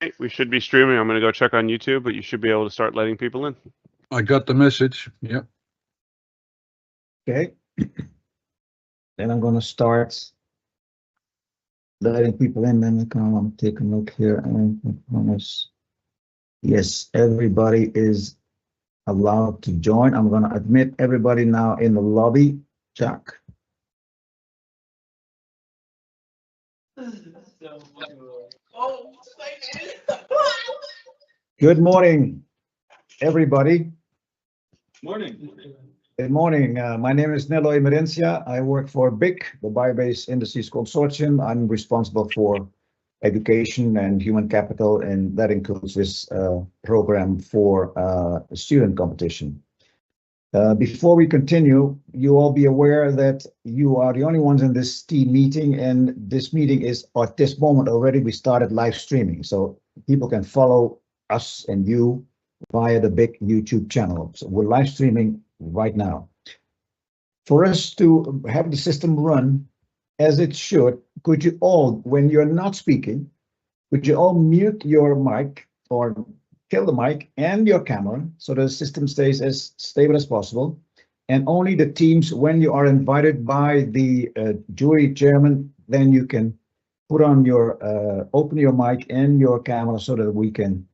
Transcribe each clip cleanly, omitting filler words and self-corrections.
Hey, we should be streaming. I'm going to go check on YouTube, but you should be able to start letting people in. I got the message. Yeah. Okay. Then I'm gonna start letting people in. Then I'm gonna take a look here and promise. Yes, everybody is allowed to join. I'm gonna admit everybody now in the lobby. Jack. Good morning, everybody. Morning. Good morning. My name is Nello Emerencia. I work for BIC, the Bio-Based Industries Consortium. I'm responsible for education and human capital, and that includes this program for student competition. Before we continue, you all be aware that you are the only ones in this team meeting, and this meeting is at this moment already. We started live streaming, so people can follow us and you via the BIC YouTube channel. So we're live streaming right now. For us to have the system run as it should, could you all, when you're not speaking, could you all mute your mic or kill the mic and your camera so the system stays as stable as possible? And only the teams, when you are invited by the jury chairman, then you can put on your, open your mic and your camera so that we can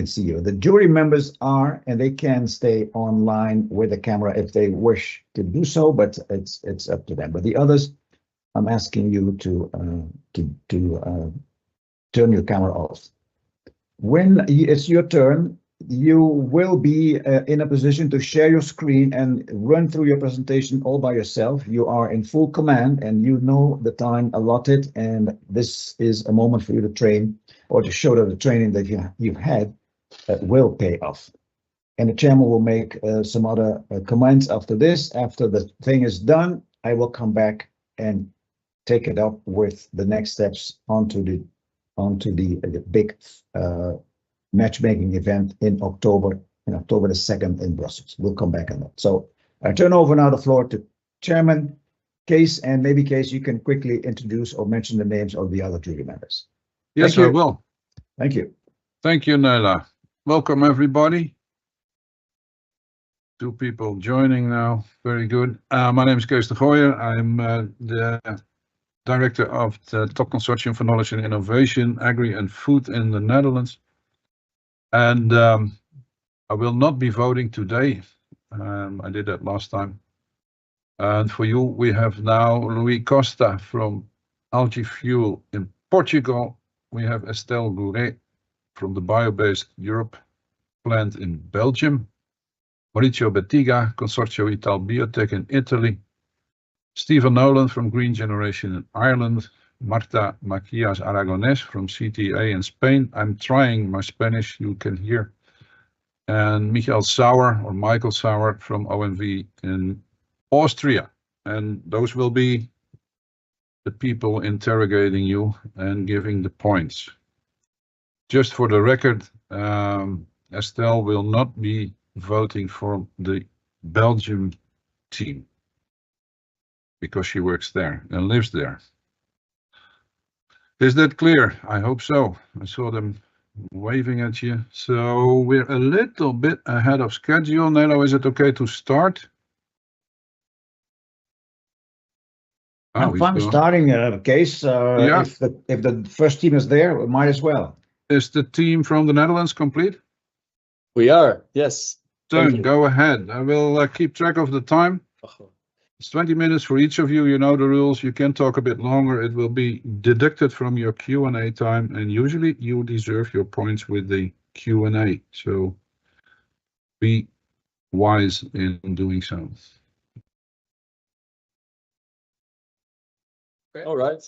see you. The jury members are, and they can stay online with the camera if they wish to do so, but it's up to them. But the others, I'm asking you to turn your camera off. When it's your turn, you will be in a position to share your screen and run through your presentation all by yourself. You are in full command and you know the time allotted, and this is a moment for you to train or to show that the training that you've had will pay off. And the chairman will make some other comments after this. After the thing is done, I will come back and take it up with the next steps onto the big matchmaking event in October the 2nd in Brussels. We'll come back on that. So I turn over now the floor to Chairman Kees, and maybe Kees, you can quickly introduce or mention the names of the other jury members. Yes, I will. Thank you. Thank you, Nela. Welcome, everybody. 2 people joining now. Very good. My name is Kees de Gooijer. I'm the Director of the Top Consortium for Knowledge and Innovation, Agri and Food in the Netherlands. And I will not be voting today. I did that last time. And for you, we have now Louis Costa from Algae Fuel in Portugal. We have Estelle Gouret from the Bio-Based Europe plant in Belgium. Maurizio Bettiga, Consortio Ital Biotech in Italy. Stephen Nolan from Green Generation in Ireland. Marta Macias Aragonés from CTA in Spain. I'm trying my Spanish, you can hear. And Michael Sauer from ONV in Austria. And those will be the people interrogating you and giving the points. Just for the record, Estelle will not be voting for the Belgium team because she works there and lives there. Is that clear? I hope so. I saw them waving at you. So we're a little bit ahead of schedule. Nelo, is it okay to start? I'm fine starting, Kees. Yeah. If the first team is there, we might as well. Is the team from the Netherlands complete? We are, yes. Teun, go ahead. I will keep track of the time. It's 20 minutes for each of you. You know the rules. You can talk a bit longer. It will be deducted from your Q&A time, and usually you deserve your points with the Q&A. So be wise in doing so. Okay. All right.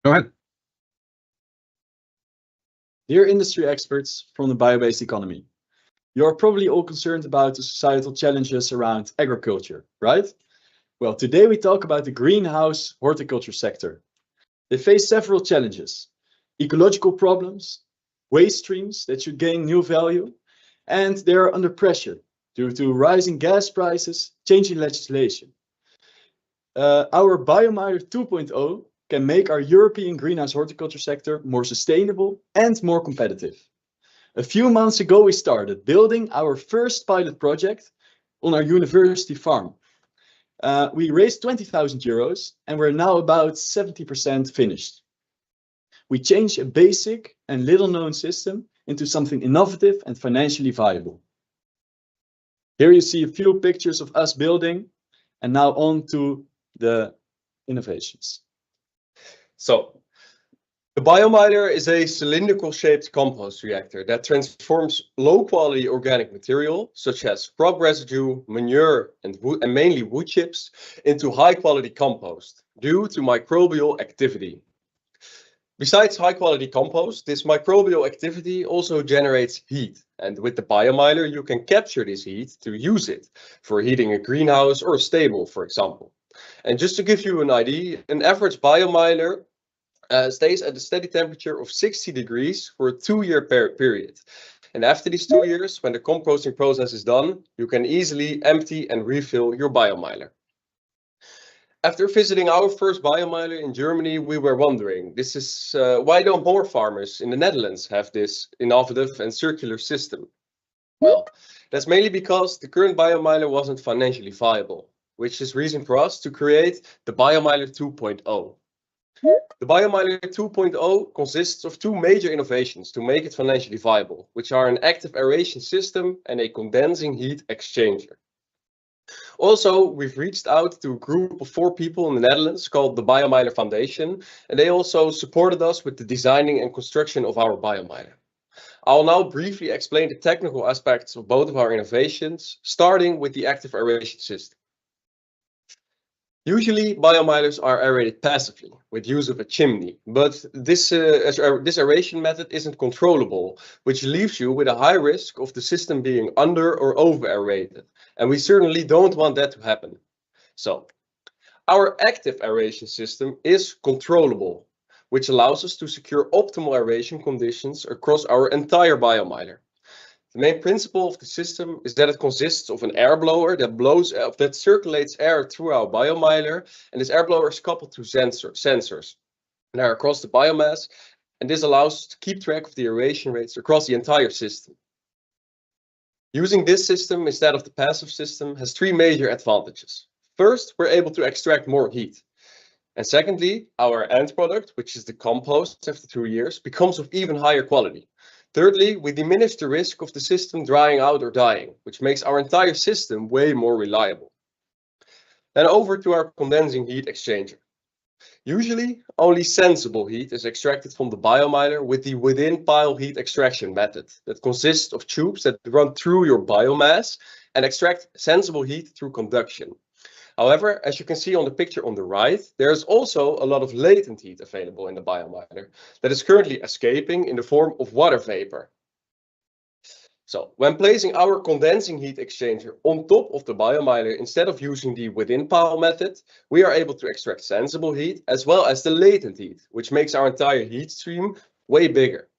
Go ahead. Dear industry experts from the bio-based economy, you are probably all concerned about the societal challenges around agriculture, right? Well, today we talk about the greenhouse horticulture sector. They face several challenges: ecological problems, waste streams that should gain new value, and they are under pressure due to rising gas prices, changing legislation. Our Biominer 2.0 can make our European greenhouse horticulture sector more sustainable and more competitive. A few months ago, we started building our first pilot project on our university farm. We raised 20,000 euros and we're now about 70% finished. We changed a basic and little known system into something innovative and financially viable. Here you see a few pictures of us building, and now on to the innovations. So, the biomiler is a cylindrical shaped compost reactor that transforms low quality organic material such as crop residue, manure and mainly wood chips into high quality compost due to microbial activity. Besides high quality compost, this microbial activity also generates heat, and with the biomiler you can capture this heat to use it for heating a greenhouse or a stable, for example. And just to give you an idea, an average biomiler stays at a steady temperature of 60 degrees for a 2-year period. And after these 2 years, when the composting process is done, you can easily empty and refill your biomiler. After visiting our first biomiler in Germany, we were wondering, why don't more farmers in the Netherlands have this innovative and circular system? Well, that's mainly because the current biomiler wasn't financially viable, which is reason for us to create the Biomiler 2.0. The Biomiler 2.0 consists of 2 major innovations to make it financially viable, which are an active aeration system and a condensing heat exchanger. Also, we've reached out to a group of 4 people in the Netherlands called the Biomiler Foundation, and they also supported us with the designing and construction of our biomiler. I'll now briefly explain the technical aspects of both of our innovations, starting with the active aeration system. Usually, biomilers are aerated passively with use of a chimney, but this aeration method isn't controllable, which leaves you with a high risk of the system being under or over aerated, and we certainly don't want that to happen. So, our active aeration system is controllable, which allows us to secure optimal aeration conditions across our entire biomiler. The main principle of the system is that it consists of an air blower that circulates air through our biomiler, and this air blower is coupled to sensors that are across the biomass, and this allows us to keep track of the aeration rates across the entire system. Using this system instead of the passive system has 3 major advantages. First, we're able to extract more heat. And secondly, our end product, which is the compost after 2 years, becomes of even higher quality. Thirdly, we diminish the risk of the system drying out or dying, which makes our entire system way more reliable. Then over to our condensing heat exchanger. Usually, only sensible heat is extracted from the biomiler with the within-pile heat extraction method that consists of tubes that run through your biomass and extract sensible heat through conduction. However, as you can see on the picture on the right, there is also a lot of latent heat available in the biomiler that is currently escaping in the form of water vapor. So, when placing our condensing heat exchanger on top of the biomiler instead of using the within-pile method, we are able to extract sensible heat as well as the latent heat, which makes our entire heat stream way bigger.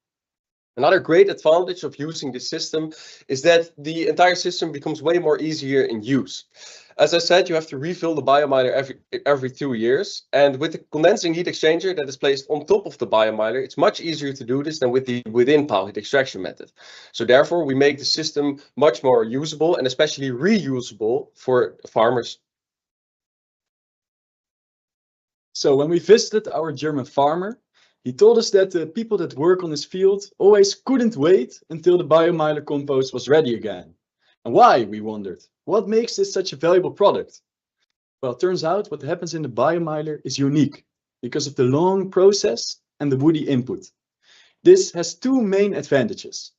Another great advantage of using this system is that the entire system becomes way more easier in use. As I said, you have to refill the biomiler every 2 years, and with the condensing heat exchanger that is placed on top of the biomiler, it's much easier to do this than with the within-pile heat extraction method. So therefore, we make the system much more usable and especially reusable for farmers. So when we visited our German farmer, he told us that the people that work on his field always couldn't wait until the biomiler compost was ready again. And why, we wondered. What makes this such a valuable product? Well, it turns out what happens in the biomiler is unique because of the long process and the woody input. This has 2 main advantages.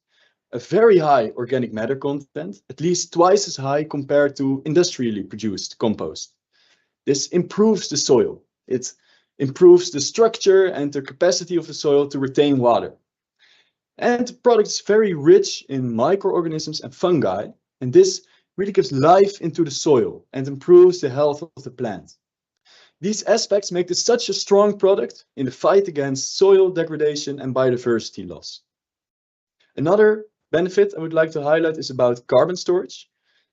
A very high organic matter content, at least twice as high compared to industrially produced compost. This improves the soil. It improves the structure and the capacity of the soil to retain water. And the product is very rich in microorganisms and fungi, and this really gives life into the soil and improves the health of the plant. These aspects make this such a strong product in the fight against soil degradation and biodiversity loss. Another benefit I would like to highlight is about carbon storage,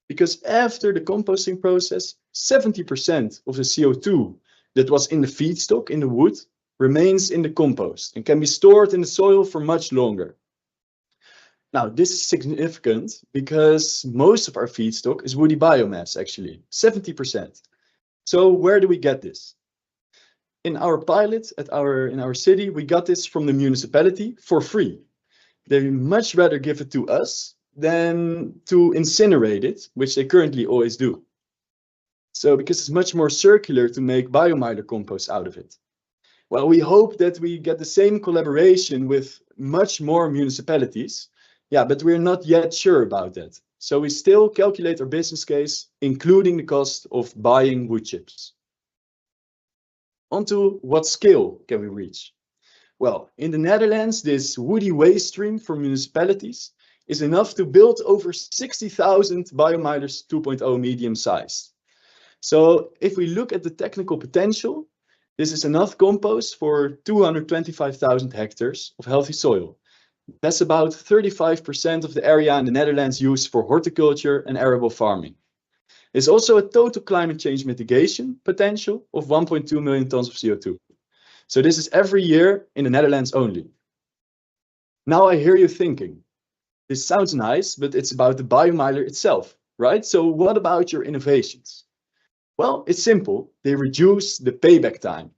because after the composting process, 70% of the CO2 that was in the feedstock, in the wood, remains in the compost and can be stored in the soil for much longer. Now, this is significant because most of our feedstock is woody biomass, actually, 70%. So where do we get this? In our pilot in our city, we got this from the municipality for free. They much rather give it to us than to incinerate it, which they currently always do. So because it's much more circular to make biomiler compost out of it. Well, we hope that we get the same collaboration with much more municipalities. Yeah, but we're not yet sure about that. So we still calculate our business case, including the cost of buying wood chips. Onto what scale can we reach? Well, in the Netherlands, this woody waste stream for municipalities is enough to build over 60,000 biomilers 2.0 medium sized. So if we look at the technical potential, this is enough compost for 225,000 hectares of healthy soil. That's about 35% of the area in the Netherlands used for horticulture and arable farming. There's also a total climate change mitigation potential of 1.2 million tons of CO2. So this is every year in the Netherlands only. Now I hear you thinking, this sounds nice, but it's about the biomiler itself, right? So what about your innovations? Well, it's simple. They reduce the payback time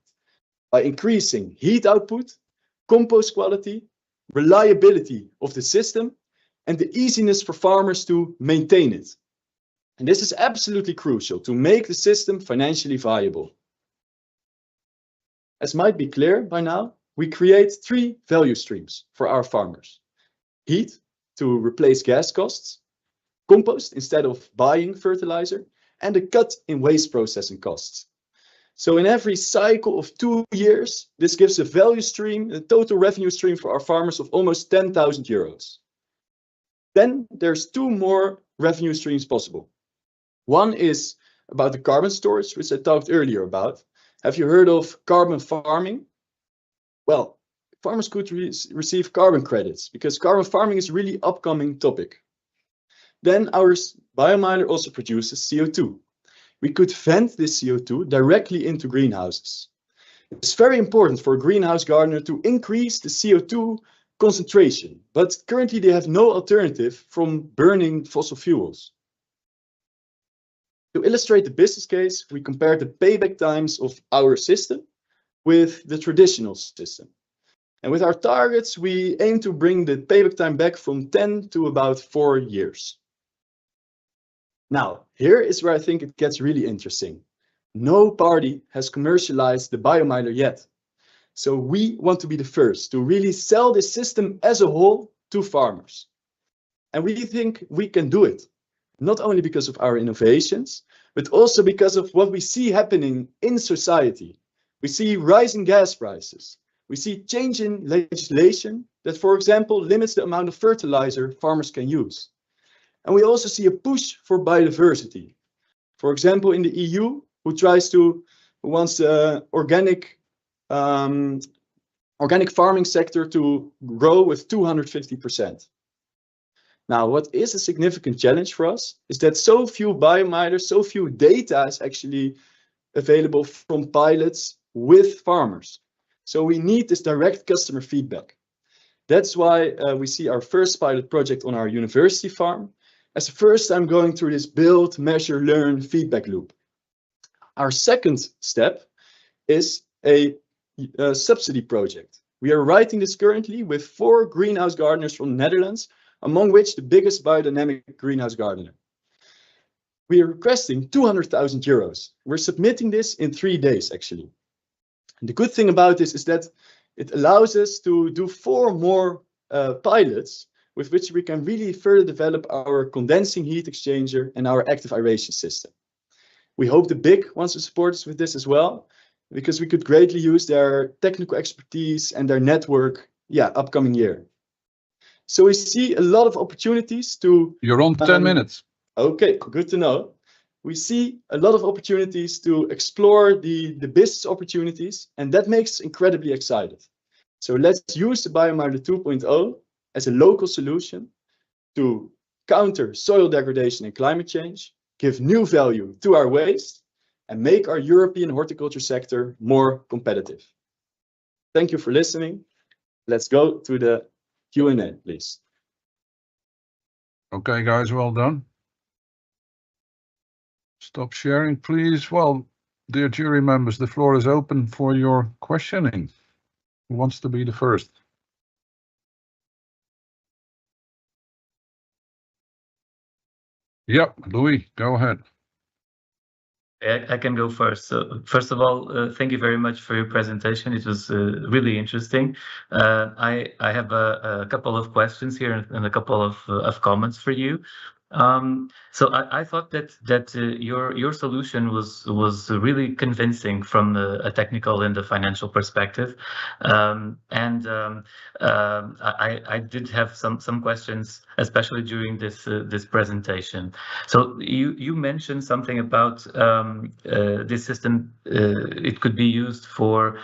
by increasing heat output, compost quality, reliability of the system, and the easiness for farmers to maintain it. And this is absolutely crucial to make the system financially viable. As might be clear by now, we create 3 value streams for our farmers. Heat to replace gas costs, compost instead of buying fertilizer, and a cut in waste processing costs. So in every cycle of 2 years, this gives a value stream, a total revenue stream for our farmers of almost 10,000 euros. Then there's 2 more revenue streams possible. One is about the carbon storage, which I talked earlier about. Have you heard of carbon farming? Well, farmers could receive carbon credits because carbon farming is a really upcoming topic. Then our biomiler also produces CO2. We could vent this CO2 directly into greenhouses. It's very important for a greenhouse gardener to increase the CO2 concentration, but currently they have no alternative from burning fossil fuels. To illustrate the business case, we compare the payback times of our system with the traditional system. And with our targets, we aim to bring the payback time back from 10 to about 4 years. Now, here is where I think it gets really interesting. No party has commercialized the biomiler yet. So we want to be the first to really sell this system as a whole to farmers. And we think we can do it, not only because of our innovations, but also because of what we see happening in society. We see rising gas prices. We see change in legislation that, for example, limits the amount of fertilizer farmers can use. And we also see a push for biodiversity. For example, in the EU, who wants the organic farming sector to grow with 250%. Now, what is a significant challenge for us is that so few biomilers, so few data is actually available from pilots with farmers. So we need this direct customer feedback. That's why we see our first pilot project on our university farm as the first time going through this build, measure, learn feedback loop. Our second step is a subsidy project. We are writing this currently with 4 greenhouse gardeners from the Netherlands, among which the biggest biodynamic greenhouse gardener. We are requesting 200,000 euros. We're submitting this in 3 days, actually. And the good thing about this is that it allows us to do 4 more pilots with which we can really further develop our condensing heat exchanger and our active aeration system. We hope the BISC wants to support us with this as well, because we could greatly use their technical expertise and their network, upcoming year. So we see a lot of opportunities to... You're on 10 minutes. Okay, good to know. We see a lot of opportunities to explore the business opportunities, and that makes us incredibly excited. So let's use the Biomiler 2.0 as a local solution to counter soil degradation and climate change, give new value to our waste, and make our European horticulture sector more competitive. Thank you for listening. Let's go to the Q&A, please. Okay, guys, well done. Stop sharing, please. Well, dear jury members, the floor is open for your questioning. Who wants to be the first? Yep, Louis, go ahead. I can go first. So first of all, thank you very much for your presentation. It was really interesting. I have a couple of questions here and a couple of comments for you. So I thought that your solution was really convincing from a technical and a financial perspective, I did have some questions, especially during this presentation. So you mentioned something about this system. It could be used for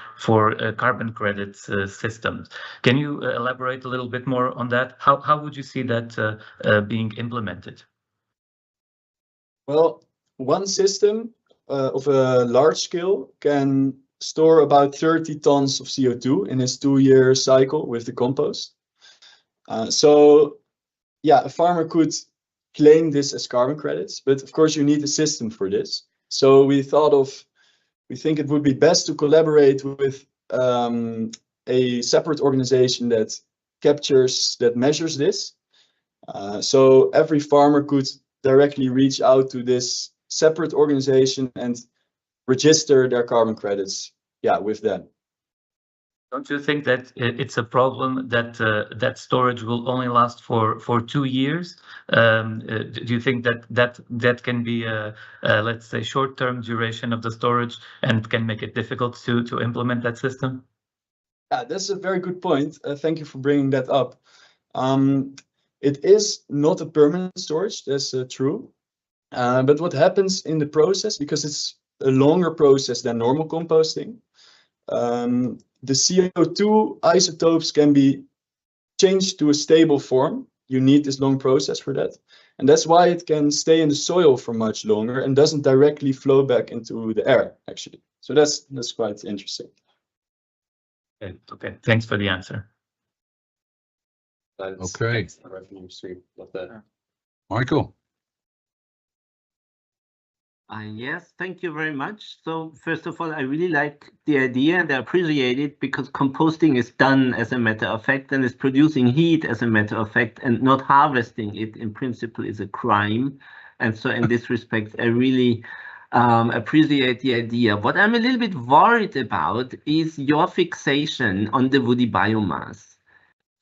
carbon credits systems. Can you elaborate a little bit more on that? How would you see that being implemented? Well, one system of a large scale can store about 30 tons of CO2 in its 2-year cycle with the compost. So yeah, a farmer could claim this as carbon credits, but of course you need a system for this. So we think it would be best to collaborate with a separate organization that measures this. So every farmer could directly reach out to this separate organization and register their carbon credits, with them. Don't you think that it's a problem that that storage will only last for 2 years? Do you think that can be let's say short-term duration of the storage and can make it difficult to implement that system? Yeah, that's a very good point. Thank you for bringing that up. It is not a permanent storage, that's true. But what happens in the process, because it's a longer process than normal composting, the CO2 isotopes can be changed to a stable form. You need this long process for that. And that's why it can stay in the soil for much longer and doesn't directly flow back into the air, actually. So that's quite interesting. Okay, thanks for the answer. Okay. Revenue stream, not that. Michael. Yes, thank you very much. So first of all, I really like the idea and I appreciate it because composting is done as a matter of fact and is producing heat as a matter of fact, and not harvesting it in principle is a crime. And so in this respect, I really appreciate the idea. What I'm a little bit worried about is your fixation on the woody biomass.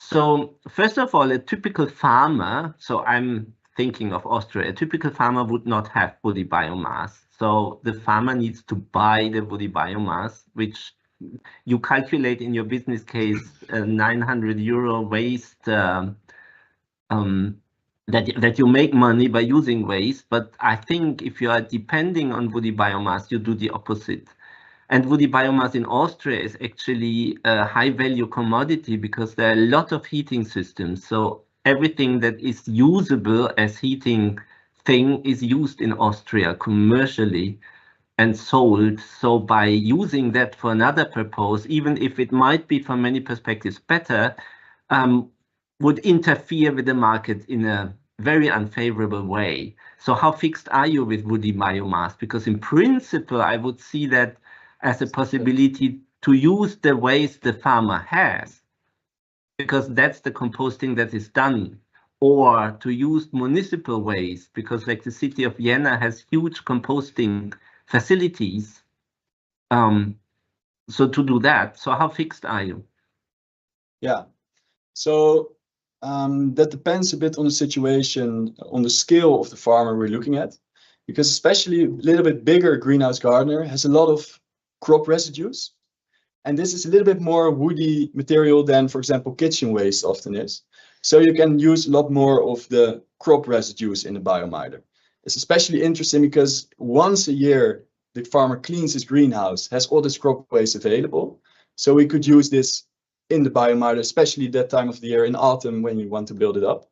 So first of all, a typical farmer, so I'm thinking of Austria, a typical farmer would not have woody biomass. So the farmer needs to buy the woody biomass, which you calculate in your business case, 900 euro waste that you make money by using waste. But I think if you are depending on woody biomass, you do the opposite. And woody biomass in Austria is actually a high value commodity because there are a lot of heating systems. So everything that is usable as heating thing is used in Austria commercially and sold. So by using that for another purpose, even if it might be from many perspectives better, would interfere with the market in a very unfavorable way. So how fixed are you with woody biomass? Because in principle, I would see that as a possibility to use the waste the farmer has, because that's the composting that is done, or to use municipal waste, because like the city of Vienna has huge composting facilities. So to do that, so how fixed are you? Yeah, so that depends a bit on the situation, on the scale of the farmer we're looking at, because especially a little bit bigger greenhouse gardener has a lot of crop residues. And this is a little bit more woody material than, for example, kitchen waste often is. So you can use a lot more of the crop residues in the biomider. It's especially interesting because once a year, the farmer cleans his greenhouse, has all this crop waste available. So we could use this in the biomider, especially that time of the year in autumn when you want to build it up.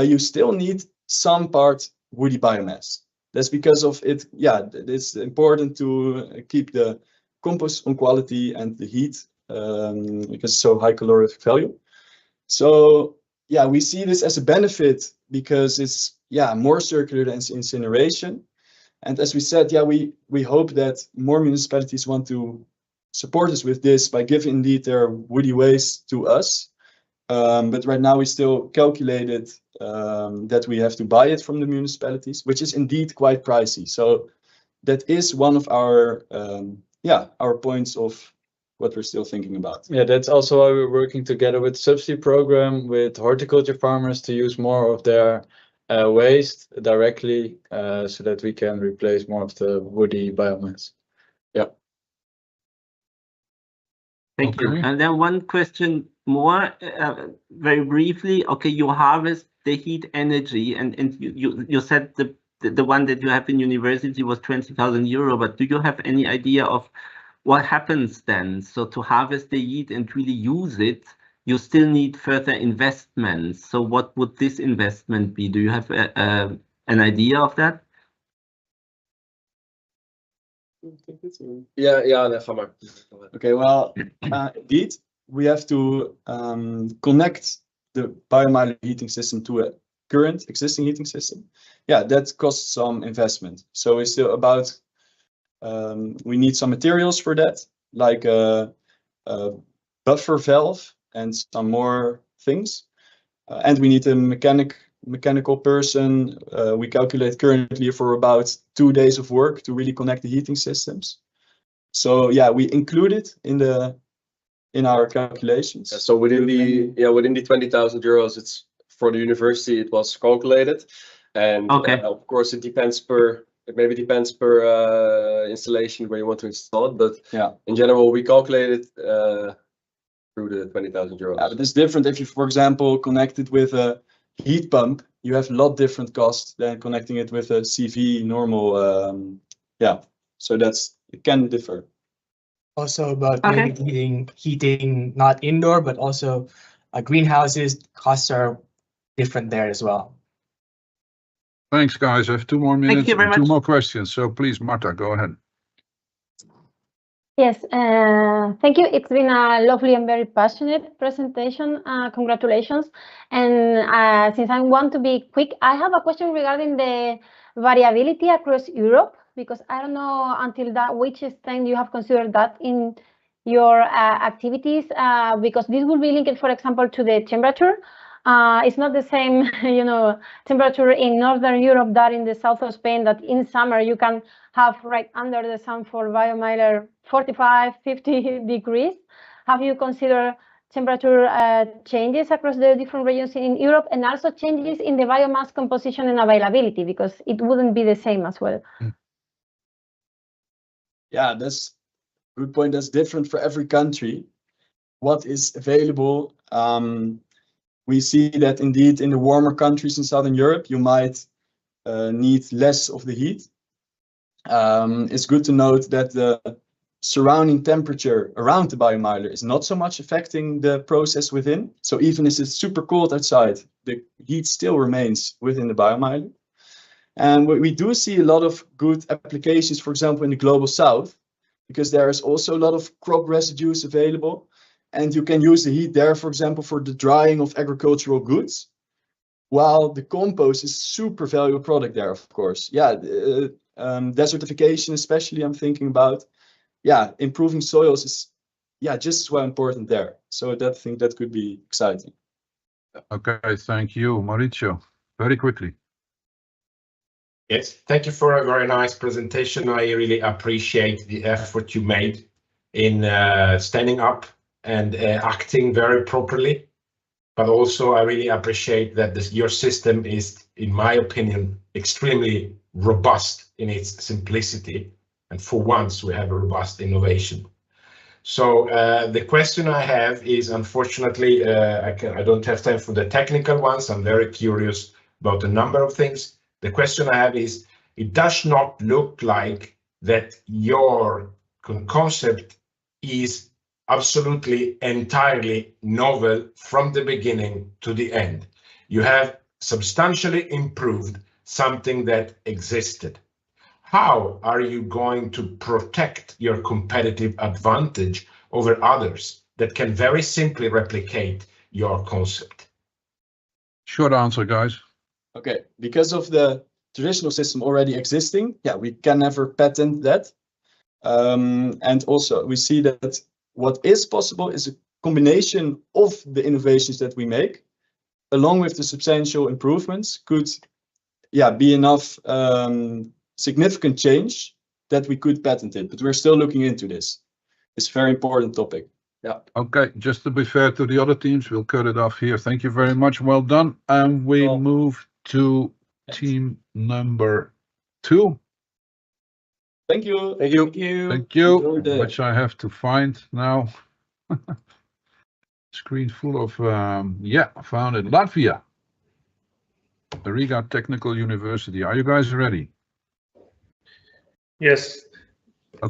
You still need some part woody biomass. That's because of it. Yeah, it's important to keep the compost on quality and the heat because it's so high calorific value. So yeah, we see this as a benefit because it's more circular than incineration. And as we said, we hope that more municipalities want to support us with this by giving indeed their woody waste to us. But right now we still calculated that we have to buy it from the municipalities, which is indeed quite pricey. So that is one of our our points of what we're still thinking about. Yeah, that's also why we're working together with subsidy program with horticulture farmers to use more of their waste directly so that we can replace more of the woody biomass. Yeah. Thank you. And then one question more, very briefly. Okay, you harvest the heat energy, and you said the one that you have in university was 20,000 euro, but do you have any idea of what happens then? So to harvest the heat and really use it, you still need further investments. So what would this investment be? Do you have an idea of that? Okay, well, indeed, we have to connect the biomiler heating system to a current existing heating system. Yeah, that costs some investment. So it's still about, we need some materials for that, like a buffer valve and some more things. And we need a mechanical person. We calculate currently for about 2 days of work to really connect the heating systems. So yeah, we include it in our calculations. So within the 20,000 euros, it's for the university. It was calculated, and of course it depends per. It maybe depends per installation where you want to install it, but in general we calculate it through the 20,000 euros. Yeah, but it's different if you, for example, connect it with a heat pump. You have a lot different costs than connecting it with a CV normal. So it can differ. Also about maybe heating not indoor, but also greenhouses, costs are different there as well. Thanks, guys. I have 2 more minutes. Thank you very much. 2 more questions. So please, Marta, go ahead. Yes, thank you. It's been a lovely and very passionate presentation. Congratulations. And since I want to be quick, I have a question regarding the variability across Europe, because I don't know until which extent you have considered that in your activities, because this will be linked, for example, to the temperature. It's not the same, temperature in Northern Europe that in the south of Spain, that in summer you can have right under the sun for biomiler 45, 50 degrees. Have you considered temperature changes across the different regions in Europe, and also changes in the biomass composition and availability, because it wouldn't be the same as well? Yeah, that's a good point. That's different for every country. What is available? We see that indeed in the warmer countries in Southern Europe, you might need less of the heat. It's good to note that the surrounding temperature around the biomiler is not so much affecting the process within. So even if it's super cold outside, the heat still remains within the biomiler. And we do see a lot of good applications, for example, in the global south, because there is also a lot of crop residues available. And you can use the heat there, for example, for the drying of agricultural goods, while the compost is super valuable product there, of course. Yeah, desertification especially, I'm thinking about. Yeah, improving soils is just as well important there. So I think that could be exciting. Okay, thank you. Mauricio, very quickly. Yes, thank you for a very nice presentation. I really appreciate the effort you made in standing up and acting very properly. But also I really appreciate that your system is, in my opinion, extremely robust in its simplicity. And for once we have a robust innovation. So the question I have is, unfortunately, I don't have time for the technical ones. I'm very curious about a number of things. The question I have is, it does not look like that your concept is absolutely entirely novel from the beginning to the end. You have substantially improved something that existed. How are you going to protect your competitive advantage over others that can very simply replicate your concept? Short answer, guys. Okay, because of the traditional system already existing, yeah, we can never patent that. And also we see that what is possible is a combination of the innovations that we make, along with the substantial improvements, could, yeah, be enough significant change that we could patent it. But we're still looking into this. It's a very important topic. Yeah. Okay, just to be fair to the other teams, we'll cut it off here. Thank you very much. Well done. And we Well, move to team number 2. Thank you. Thank you. Thank you. Thank you, Enjoy the- which I have to find now. Screen full of, yeah, found it. Latvia. The Riga Technical University. Are you guys ready? Yes.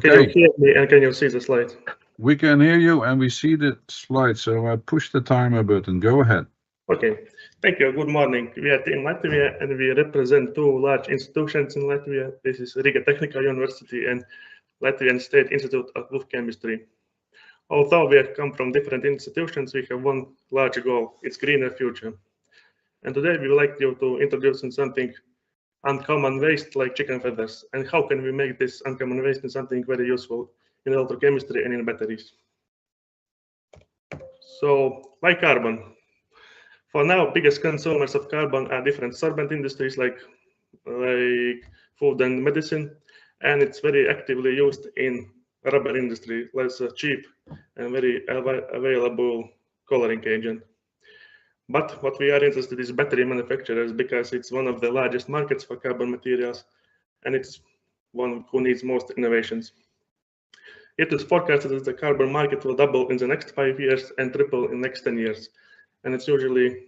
Can you Okay, hear me and can you see the slide? we can hear you and we see the slide. So I push the timer button. Go ahead. Okay. Thank you. Good morning. We are Team Latvia and we represent 2 large institutions in Latvia. This is Riga Technical University and Latvian State Institute of Chemistry. Although we have come from different institutions, we have one large goal. It's greener future. And today we would like you to introduce something uncommon waste like chicken feathers. And how can we make this uncommon waste into something very useful in electrochemistry and in batteries? So, why carbon? For now, biggest consumers of carbon are different sorbent industries like food and medicine, and it's very actively used in rubber industry, less cheap and very available coloring agent. But what we are interested is battery manufacturers because it's one of the largest markets for carbon materials, and it's one who needs most innovations. It is forecasted that the carbon market will double in the next 5 years and triple in the next 10 years. And it's usually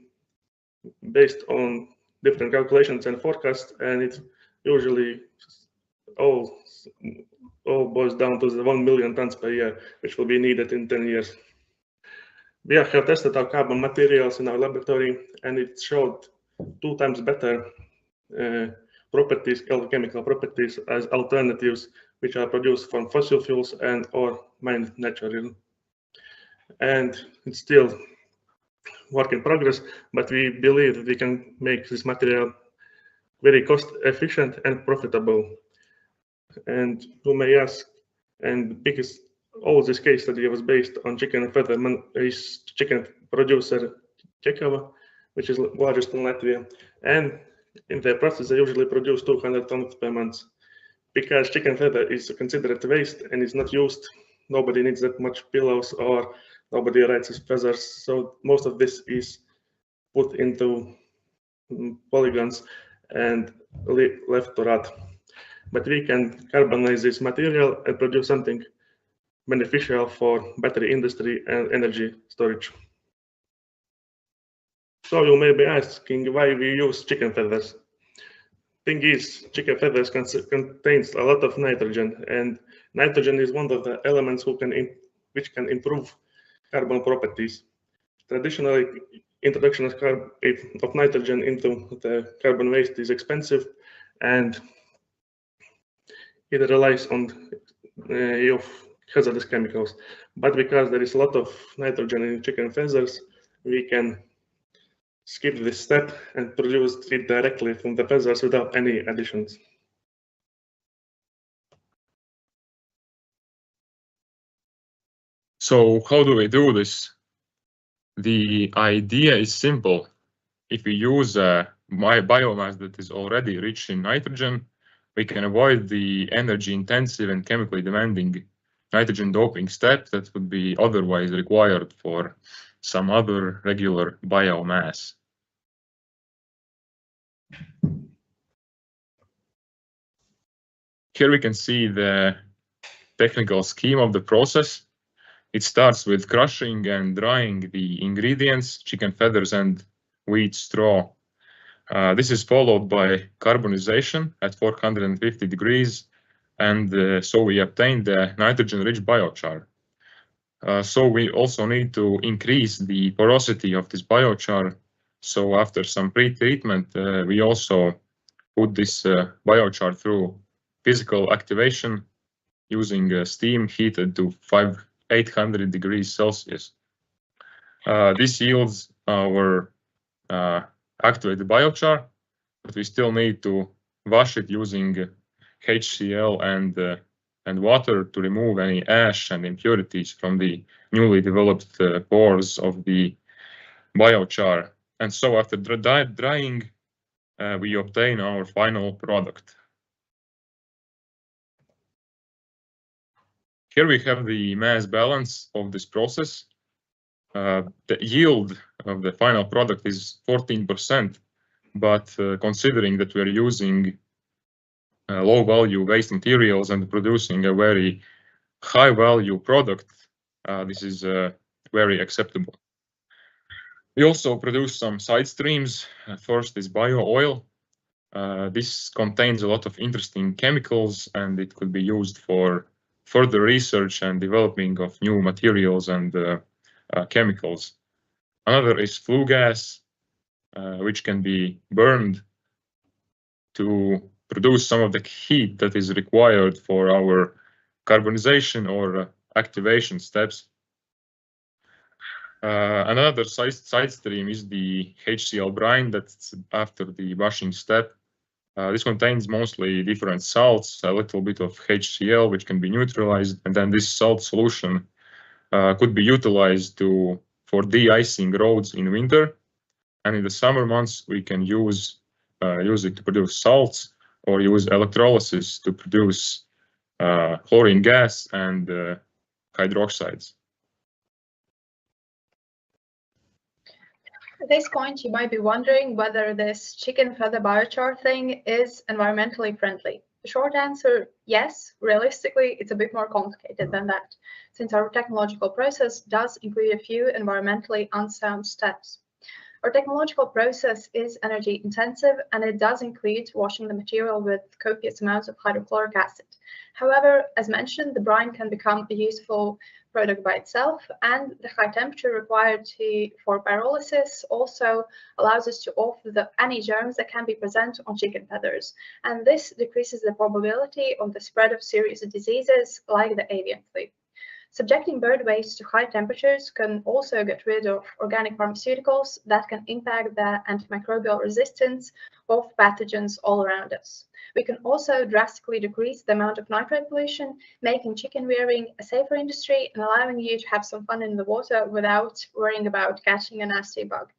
based on different calculations and forecasts, and it usually all boils down to the 1 million tons per year, which will be needed in 10 years. We have tested our carbon materials in our laboratory, and it showed 2 times better properties, chemical properties, as alternatives which are produced from fossil fuels and or mined naturally. And it's still work in progress, but we believe that we can make this material very cost efficient and profitable. And you may ask, and because all this case study was based on chicken feather chicken producer Čekava, which is largest in Latvia, and in their process they usually produce 200 tons per month. Because chicken feather is considered waste and is not used, nobody needs that much pillows or nobody writes his feathers, so most of this is put into polygons and left to rot. But we can carbonize this material and produce something beneficial for battery industry and energy storage. So you may be asking why we use chicken feathers. Thing is, chicken feathers contains a lot of nitrogen, and nitrogen is one of the elements which can improve carbon properties. Traditionally, introduction of nitrogen into the carbon waste is expensive, and it relies on hazardous chemicals. But because there is a lot of nitrogen in chicken feathers, we can skip this step and produce it directly from the feathers without any additions. So how do we do this? The idea is simple. If we use biomass that is already rich in nitrogen, we can avoid the energy intensive and chemically demanding nitrogen doping step that would be otherwise required for some other regular biomass. Here we can see the technical scheme of the process. It starts with crushing and drying the ingredients, chicken feathers and wheat straw. This is followed by carbonization at 450 degrees, and so we obtain the nitrogen-rich biochar. So we also need to increase the porosity of this biochar. So after some pre-treatment, we also put this biochar through physical activation using steam heated to 800 degrees Celsius. This yields our activated biochar, but we still need to wash it using HCl and water to remove any ash and impurities from the newly developed pores of the biochar. And so after drying, we obtain our final product. Here we have the mass balance of this process. The yield of the final product is 14%, but considering that we're using low value waste materials and producing a very high value product, this is very acceptable. We also produce some side streams. First is bio oil. This contains a lot of interesting chemicals, and it could be used for further research and developing of new materials and chemicals. Another is flue gas, which can be burned to produce some of the heat that is required for our carbonization or activation steps. Another side stream is the HCl brine that's after the washing step. This contains mostly different salts, a little bit of HCl, which can be neutralized, and then this salt solution could be utilized for de-icing roads in winter, and in the summer months we can use it to produce salts or use electrolysis to produce chlorine gas and hydroxides. At this point, you might be wondering whether this chicken feather biochar thing is environmentally friendly. The short answer, yes. Realistically, it's a bit more complicated than that, since our technological process does include a few environmentally unsound steps. Our technological process is energy intensive, and it does include washing the material with copious amounts of hydrochloric acid. However, as mentioned, the brine can become a useful product by itself, and the high temperature required for pyrolysis also allows us to off any germs that can be present on chicken feathers, and this decreases the probability of the spread of serious diseases like the avian flu. Subjecting bird waste to high temperatures can also get rid of organic pharmaceuticals that can impact the antimicrobial resistance of pathogens all around us. We can also drastically decrease the amount of nitrate pollution, making chicken rearing a safer industry and allowing you to have some fun in the water without worrying about catching a nasty bug.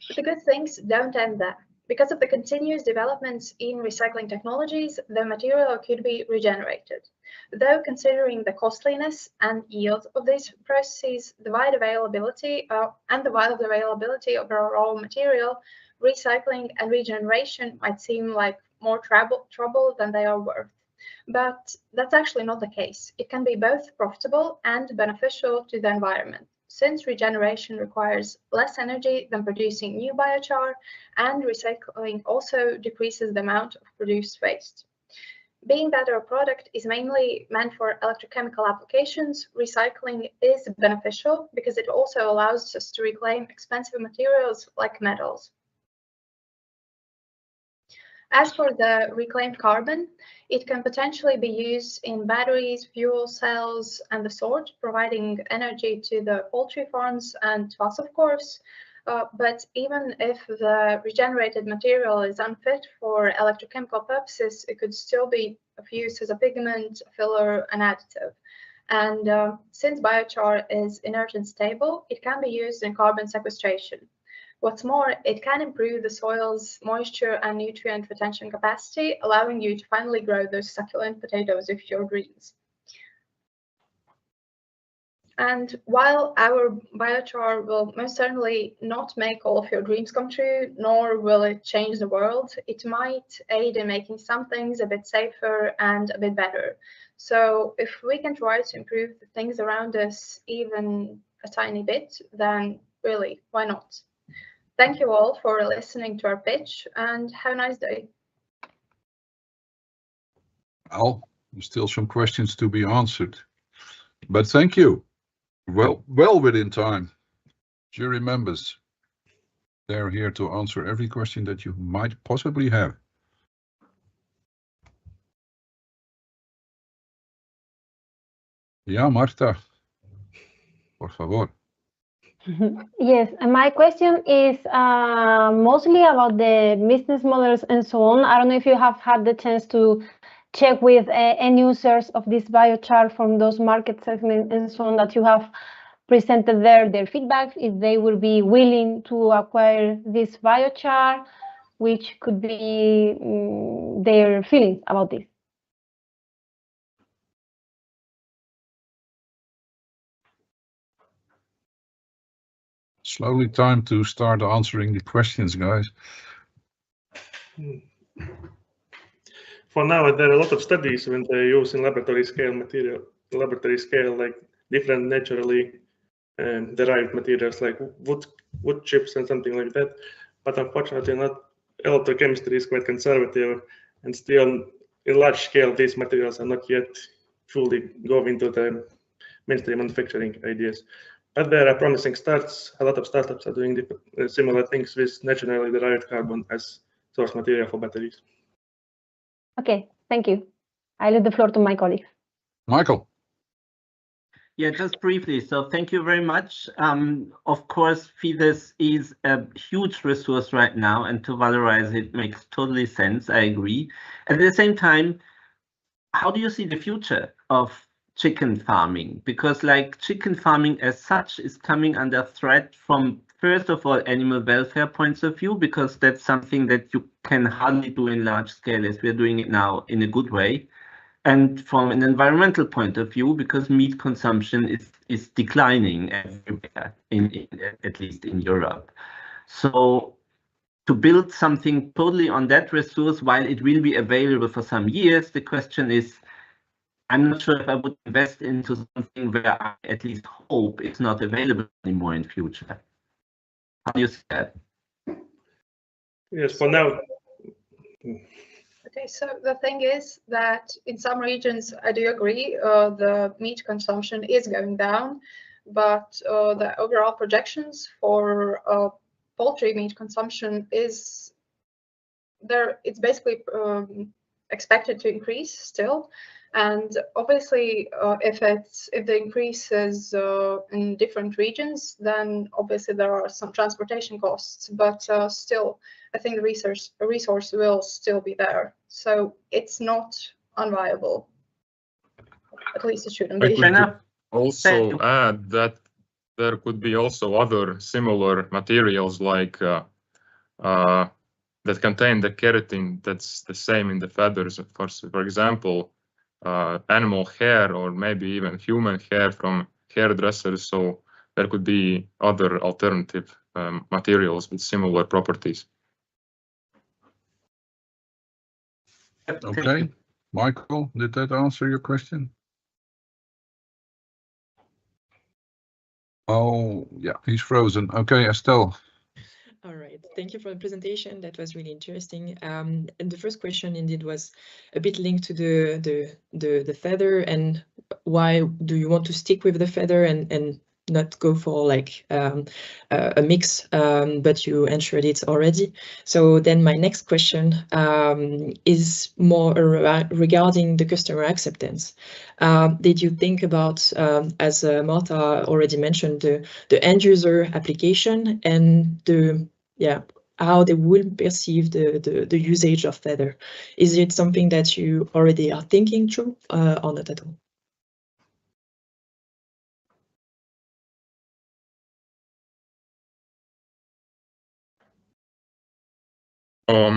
But the good things don't end there. Because of the continuous developments in recycling technologies, the material could be regenerated. Though considering the costliness and yield of these processes, the wide availability of our raw material, recycling and regeneration might seem like more trouble than they are worth. But that's actually not the case. It can be both profitable and beneficial to the environment, since regeneration requires less energy than producing new biochar, and recycling also decreases the amount of produced waste. Being that our product is mainly meant for electrochemical applications, recycling is beneficial because it also allows us to reclaim expensive materials like metals. As for the reclaimed carbon, it can potentially be used in batteries, fuel cells, and the sort, providing energy to the poultry farms and to us, of course. But even if the regenerated material is unfit for electrochemical purposes, it could still be of use as a pigment, a filler, an additive. And since biochar is inert and stable, it can be used in carbon sequestration. What's more, it can improve the soil's moisture and nutrient retention capacity, allowing you to finally grow those succulent potatoes of your dreams. And while our biochar will most certainly not make all of your dreams come true, nor will it change the world, it might aid in making some things a bit safer and a bit better. So if we can try to improve the things around us even a tiny bit, then really, why not? Thank you all for listening to our pitch, and have a nice day. Well, there's still some questions to be answered, but thank you. Well within time. Jury members. They're here to answer every question that you might possibly have. Yeah, Marta, por favor. Yes, and my question is mostly about the business models and so on. I don't know if you have had the chance to check with end users of this biochar from those market segments and so on that you have presented there, their feedback, if they will be willing to acquire this biochar, which could be their feelings about this. Slowly time to start answering the questions, guys. For now, there are a lot of studies when they use in laboratory scale material, like different naturally derived materials like wood chips and something like that. But unfortunately, not electrochemistry is quite conservative, and still in large scale, these materials are not yet fully going into the mainstream manufacturing ideas. But there are promising starts. A lot of startups are doing similar things with naturally derived carbon as source material for batteries. Okay, thank you. I leave the floor to my colleagues. Michael. Yeah, just briefly. So thank you very much. Of course, FIDES is a huge resource right now, and to valorize it makes totally sense. I agree. At the same time, how do you see the future of chicken farming? Because like chicken farming as such is coming under threat from, first of all, animal welfare points of view, because that's something that you can hardly do in large scale as we're doing it now in a good way. And from an environmental point of view, because meat consumption is declining everywhere, at least in Europe. So to build something totally on that resource, while it will be available for some years, the question is, I'm not sure if I would invest into something where I at least hope it's not available anymore in future. How do you see that? Yes, for now. Okay, so the thing is that in some regions, I do agree, the meat consumption is going down, but the overall projections for poultry meat consumption is there. It's basically expected to increase still. And obviously, if the increase is in different regions, then obviously there are some transportation costs. But still, I think the resource will still be there. So it's not unviable. At least it shouldn't be. I could also add that there could be also other similar materials like that contain the keratin that's the same in the feathers. For example, animal hair or maybe even human hair from hairdressers. So there could be other alternative materials with similar properties. Okay, Michael, did that answer your question? Oh, yeah, he's frozen. Okay, Estelle. All right, thank you for the presentation. That was really interesting. And the first question indeed was a bit linked to the feather, and why do you want to stick with the feather and not go for like a mix, but you ensured it already. So then my next question is more regarding the customer acceptance. Did you think about, as Marta already mentioned, the end user application and how they will perceive the usage of feather? Is it something that you already are thinking through or not at all?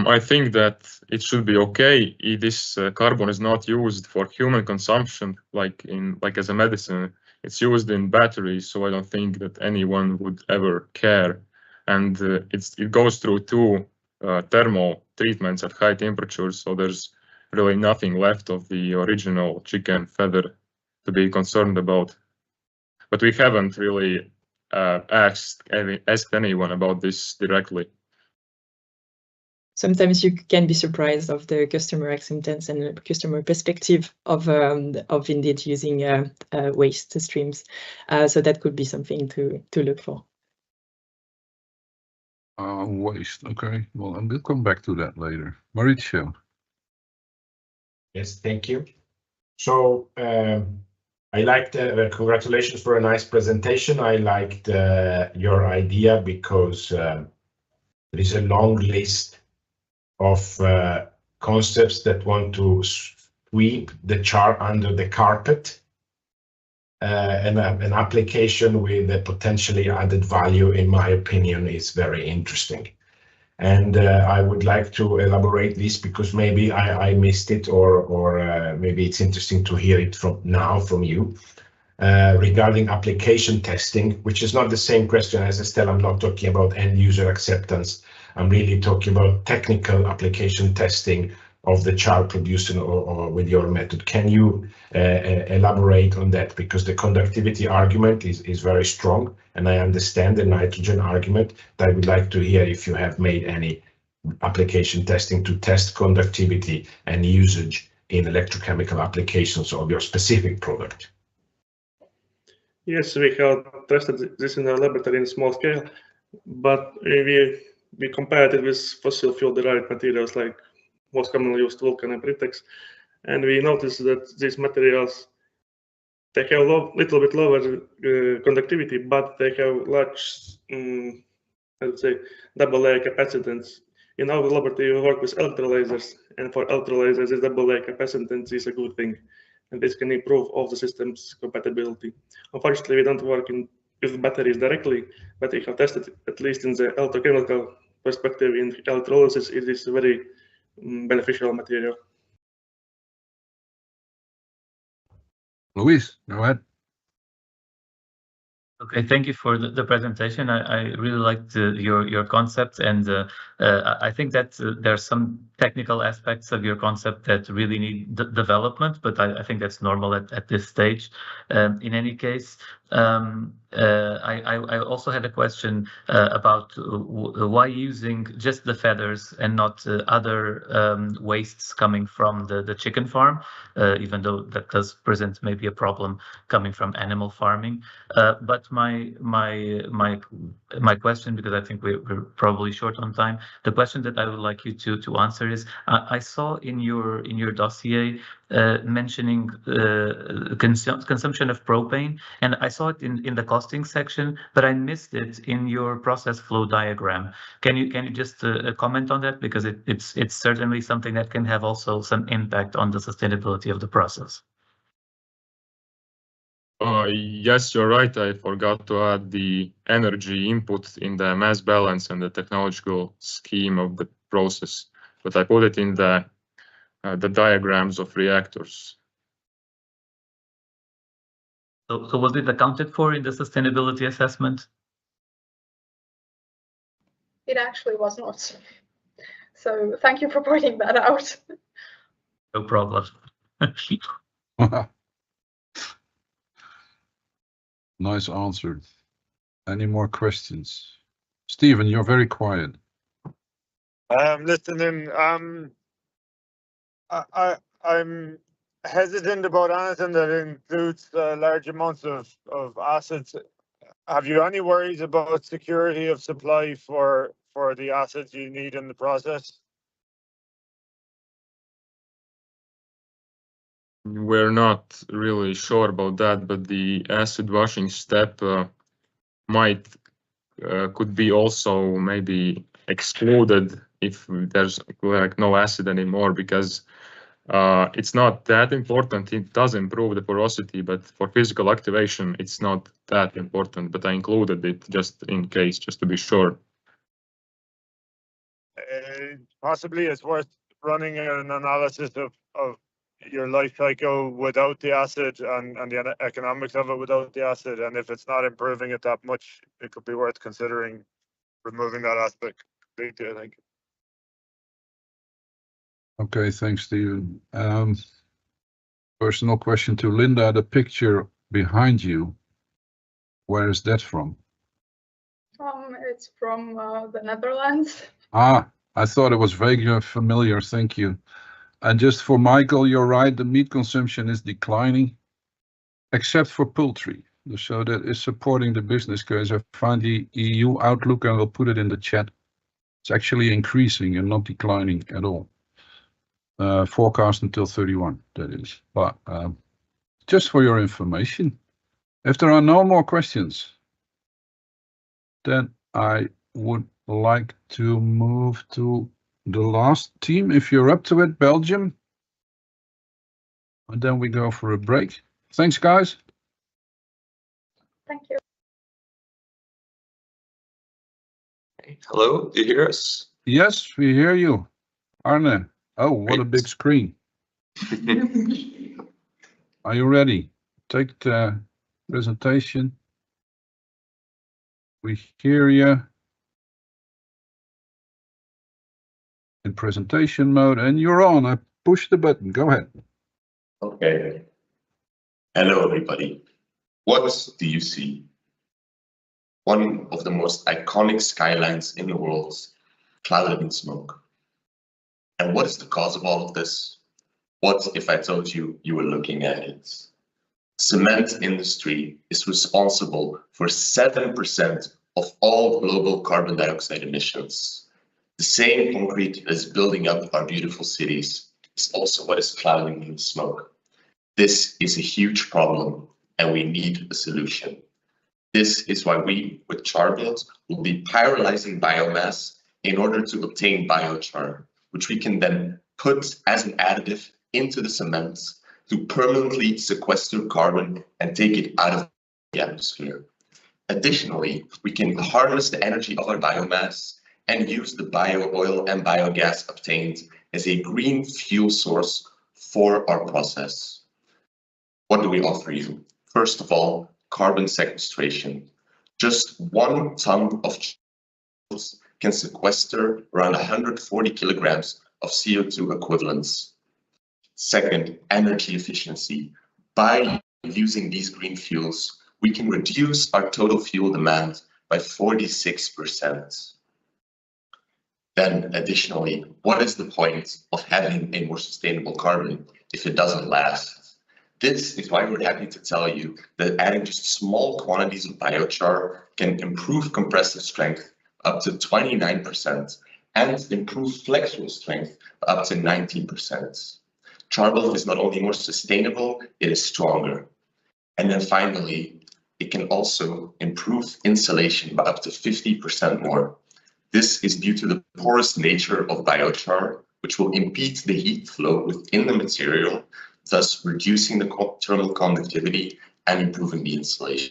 I think that it should be okay if this carbon is not used for human consumption, like as a medicine. It's used in batteries, so I don't think that anyone would ever care. And it goes through two thermal treatments at high temperatures, so there's really nothing left of the original chicken feather to be concerned about. But we haven't really asked anyone about this directly. Sometimes you can be surprised of the customer acceptance and the customer perspective of indeed using waste streams. So that could be something to look for. Waste. Okay. Well, and we'll come back to that later. Mauricio. Yes, thank you. So I liked, congratulations for a nice presentation. I liked your idea because there is a long list of concepts that want to sweep the char under the carpet. And an application with a potentially added value, in my opinion, is very interesting. And I would like to elaborate this because maybe I missed it, or maybe it's interesting to hear it from you regarding application testing, which is not the same question as Estelle. I'm not talking about end user acceptance. I'm really talking about technical application testing of the char produced or with your method. Can you elaborate on that? Because the conductivity argument is very strong, and I understand the nitrogen argument. I would like to hear if you have made any application testing to test conductivity and usage in electrochemical applications of your specific product. Yes, we have tested this in our laboratory in small scale, but we compared it with fossil fuel derived materials like most commonly used vulcan and Britex, and we noticed that these materials, they have little bit lower conductivity, but they have large, I would say, double layer capacitance. In our laboratory, we work with electrolyzers, and for electrolyzers, this double layer capacitance is a good thing, and this can improve all the systems' compatibility. Unfortunately, we don't work with batteries directly, but we have tested, at least in the electrochemical perspective, in electrolysis, it is a very beneficial material. Luis, go ahead. Okay, thank you for the presentation. I really liked your concept, and I think that there are some technical aspects of your concept that really need development, but I think that's normal at this stage. In any case, I also had a question about why using just the feathers and not other wastes coming from the chicken farm, even though that does present maybe a problem coming from animal farming. But my question, because I think we're probably short on time, the question that I would like you to answer is, I saw in your dossier mentioning consumption of propane, and I saw it in the costing section, but I missed it in your process flow diagram. Can you just comment on that, because it's certainly something that can have also some impact on the sustainability of the process. Yes, you're right. I forgot to add the energy input in the mass balance and the technological scheme of the process, but I put it in the diagrams of reactors. So was it accounted for in the sustainability assessment? It actually was not. So thank you for pointing that out. No problem. Nice answer. Any more questions? Stephen, you're very quiet. I'm listening. I'm hesitant about anything that includes large amounts of acids. Have you any worries about security of supply for the acids you need in the process? We're not really sure about that, but the acid washing step could be also maybe excluded if there's like no acid anymore, because it's not that important. It does improve the porosity, but for physical activation, it's not that important. But I included it just in case, just to be sure. Possibly it's worth running an analysis of your life cycle without the acid and the economics of it without the acid. And if it's not improving it that much, it could be worth considering removing that aspect completely, I think. Okay, thanks, Stephen. Personal question to Linda. The picture behind you, where is that from? It's from the Netherlands. Ah, I thought it was vaguely familiar. Thank you. And just for Michael, you're right. The meat consumption is declining, except for poultry. So that is supporting the business case. I found the EU outlook and we'll put it in the chat. It's actually increasing and not declining at all. Forecast until 31, that is. But just for your information, if there are no more questions, then I would like to move to the last team, if you're up to it, Belgium. And then we go for a break. Thanks, guys. Thank you. Hello, do you hear us? Yes, we hear you. Arne. Oh, what a Great. big screen. Are you ready? Take the presentation. We hear you in presentation mode, and you're on. I push the button. Go ahead. Okay. Hello, everybody. What do you see? One of the most iconic skylines in the world, clouded in smoke. And what is the cause of all of this? What if I told you you were looking at it? Cement industry is responsible for 7% of all global carbon dioxide emissions. The same concrete that is building up our beautiful cities is also what is clouding in smoke. This is a huge problem and we need a solution. This is why we, with Charbot, will be pyrolyzing biomass in order to obtain biochar, which we can then put as an additive into the cement to permanently sequester carbon and take it out of the atmosphere. Additionally, we can harness the energy of our biomass and use the bio-oil and biogas obtained as a green fuel source for our process. What do we offer you? First of all, carbon sequestration. Just 1 ton of can sequester around 140 kilograms of CO2 equivalents. Second, energy efficiency. By using these green fuels, we can reduce our total fuel demand by 46%. Then additionally, what is the point of having a more sustainable carbon if it doesn't last? This is why we're happy to tell you that adding just small quantities of biochar can improve compressive strength up to 29% and improve flexural strength up to 19%. Charbot is not only more sustainable, it is stronger. And then finally, it can also improve insulation by up to 50% more. This is due to the porous nature of biochar, which will impede the heat flow within the material, thus reducing the thermal conductivity and improving the insulation.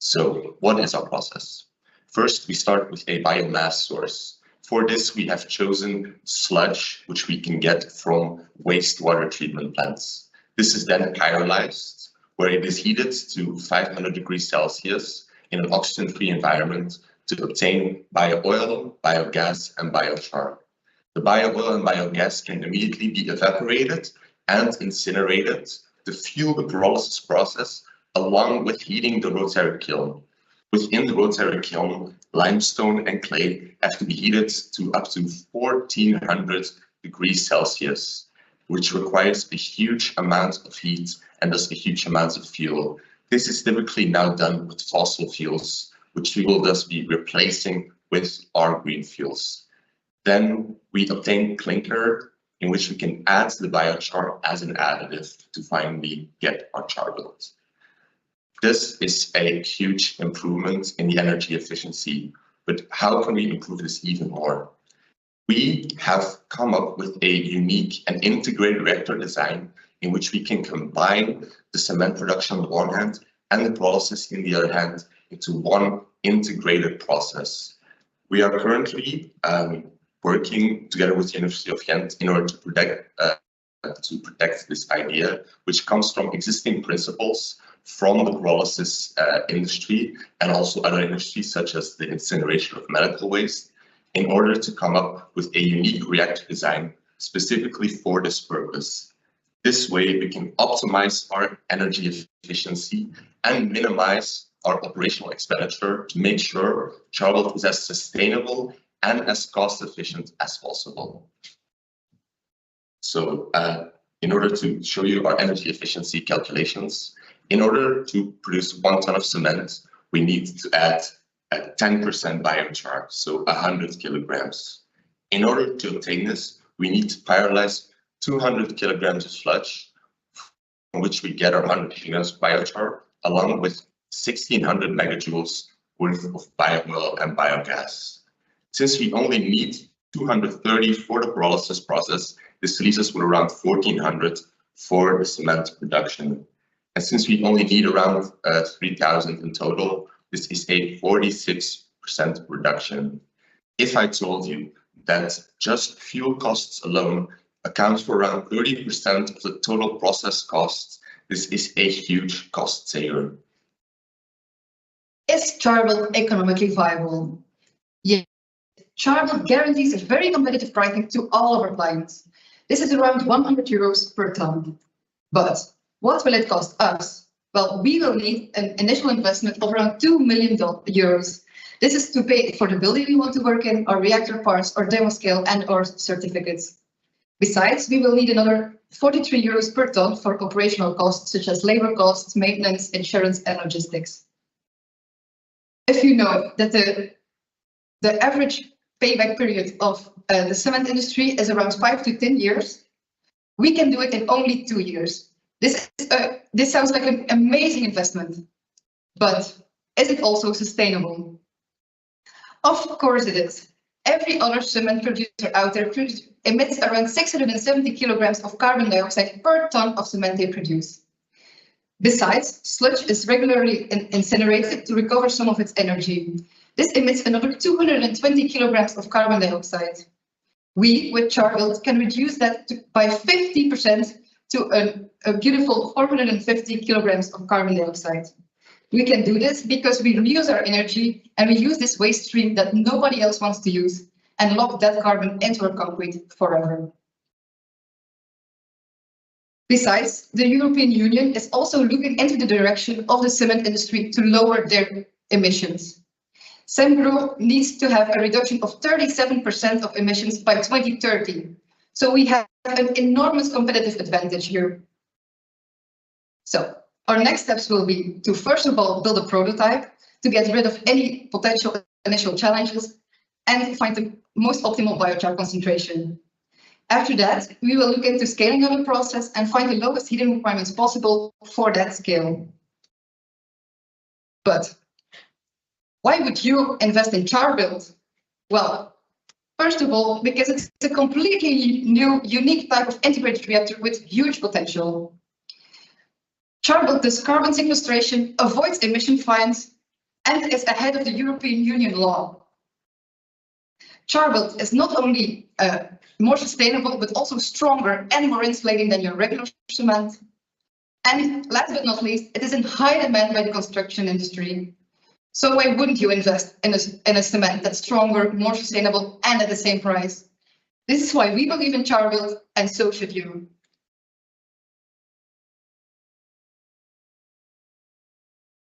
So what is our process? First, we start with a biomass source. For this, we have chosen sludge, which we can get from wastewater treatment plants. This is then pyrolyzed, where it is heated to 500 degrees Celsius in an oxygen-free environment to obtain bio-oil, biogas, and biochar. The bio-oil and biogas can immediately be evaporated and incinerated to fuel the pyrolysis process, along with heating the rotary kiln. Within the rotary kiln, limestone and clay have to be heated to up to 1400 degrees Celsius, which requires a huge amount of heat and thus a huge amount of fuel. This is typically now done with fossil fuels, which we will thus be replacing with our green fuels. Then we obtain clinker, in which we can add the biochar as an additive to finally get our charbot. This is a huge improvement in the energy efficiency, but how can we improve this even more? We have come up with a unique and integrated reactor design in which we can combine the cement production on the one hand and the process in the other hand into one integrated process. We are currently working together with the University of Ghent in order to protect this idea, which comes from existing principles from the pyrolysis industry and also other industries such as the incineration of medical waste, in order to come up with a unique reactor design specifically for this purpose. This way we can optimize our energy efficiency and minimize our operational expenditure to make sure Charbot is as sustainable and as cost efficient as possible. So in order to show you our energy efficiency calculations, in order to produce 1 ton of cement, we need to add at 10% biochar, so 100 kilograms. In order to obtain this, we need to pyrolyze 200 kilograms of sludge, from which we get our 100 kilograms of biochar, along with 1600 megajoules worth of biofuel and biogas. Since we only need 230 for the pyrolysis process, this leaves us with around 1400 for the cement production. And since we only need around 3000 in total, this is a 46% reduction. If I told you that just fuel costs alone accounts for around 30% of the total process costs, this is a huge cost saver. Is charbot economically viable? Yes. Charbot guarantees a very competitive pricing to all of our clients. This is around 100 euros per ton. But what will it cost us? Well, we will need an initial investment of around 2 million euros. This is to pay for the building we want to work in, our reactor parts, our demo scale, and our certificates. Besides, we will need another 43 euros per ton for operational costs, such as labor costs, maintenance, insurance, and logistics. If you know that the average payback period of the cement industry is around 5 to 10 years, we can do it in only 2 years. This sounds like an amazing investment, but is it also sustainable? Of course it is. Every other cement producer out there emits around 670 kilograms of carbon dioxide per ton of cement they produce. Besides, sludge is regularly incinerated to recover some of its energy. This emits another 220 kilograms of carbon dioxide. We, with charbot, can reduce that by 50% to a beautiful 450 kilograms of carbon dioxide. We can do this because we reuse our energy and we use this waste stream that nobody else wants to use and lock that carbon into our concrete forever. Besides, the European Union is also looking into the direction of the cement industry to lower their emissions. Sembro needs to have a reduction of 37% of emissions by 2030. So we have an enormous competitive advantage here. So our next steps will be to, first of all, build a prototype to get rid of any potential initial challenges and find the most optimal biochar concentration. After that, we will look into scaling of the process and find the lowest heating requirements possible for that scale. But why would you invest in charbot? Well, first of all, because it's a completely new, unique type of integrated reactor with huge potential. Charbot does carbon sequestration, avoids emission fines, and is ahead of the European Union law. Charbot is not only more sustainable, but also stronger and more insulating than your regular cement. And last but not least, it is in high demand by the construction industry. So why wouldn't you invest in a cement that's stronger, more sustainable, and at the same price? This is why we believe in charbot, and so should you.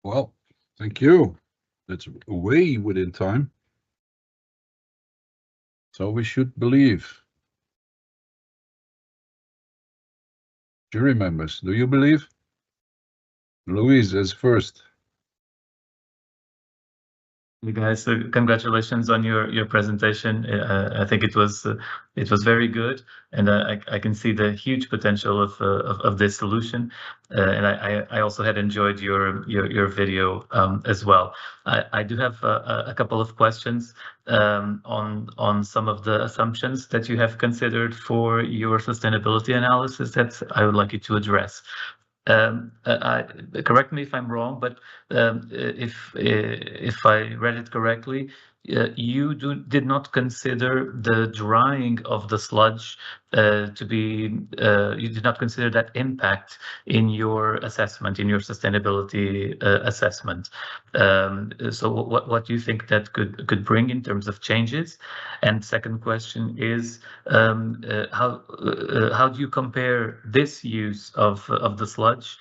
Well, thank you. That's way within time. So we should believe. Jury members, do you believe? Louise is first. You guys, congratulations on your presentation. I think it was very good, and I can see the huge potential of this solution. And I also had enjoyed your video as well. I do have a couple of questions on some of the assumptions that you have considered for your sustainability analysis that I would like you to address. Correct me if I'm wrong, but if I read it correctly, you did not consider the drying of the sludge to be, you did not consider that impact in your assessment, in your sustainability assessment. So what do you think that could bring in terms of changes? And second question is, how do you compare this use of the sludge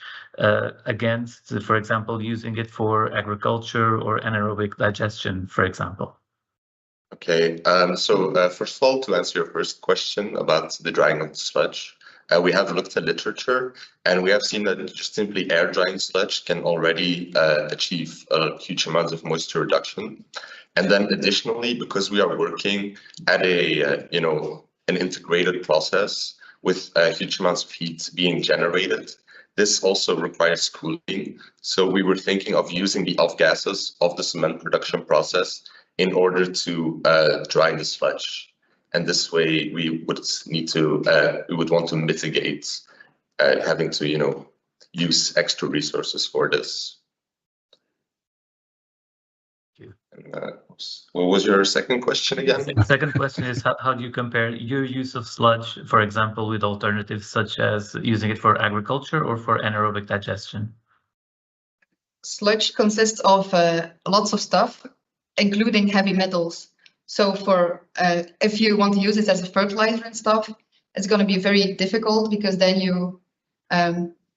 against, for example, using it for agriculture or anaerobic digestion, for example? Okay, so first of all, to answer your first question about the drying of the sludge, we have looked at literature, and we have seen that just simply air drying sludge can already achieve huge amounts of moisture reduction. And then additionally, because we are working at a an integrated process with huge amounts of heat being generated, this also requires cooling. So we were thinking of using the off gases of the cement production process in order to dry the sludge. And this way, we would want to mitigate having to, use extra resources for this. And, what was your second question again? The second question is how do you compare your use of sludge, for example, with alternatives such as using it for agriculture or for anaerobic digestion? Sludge consists of lots of stuff, including heavy metals. So for if you want to use it as a fertilizer and stuff, it's going to be very difficult because then you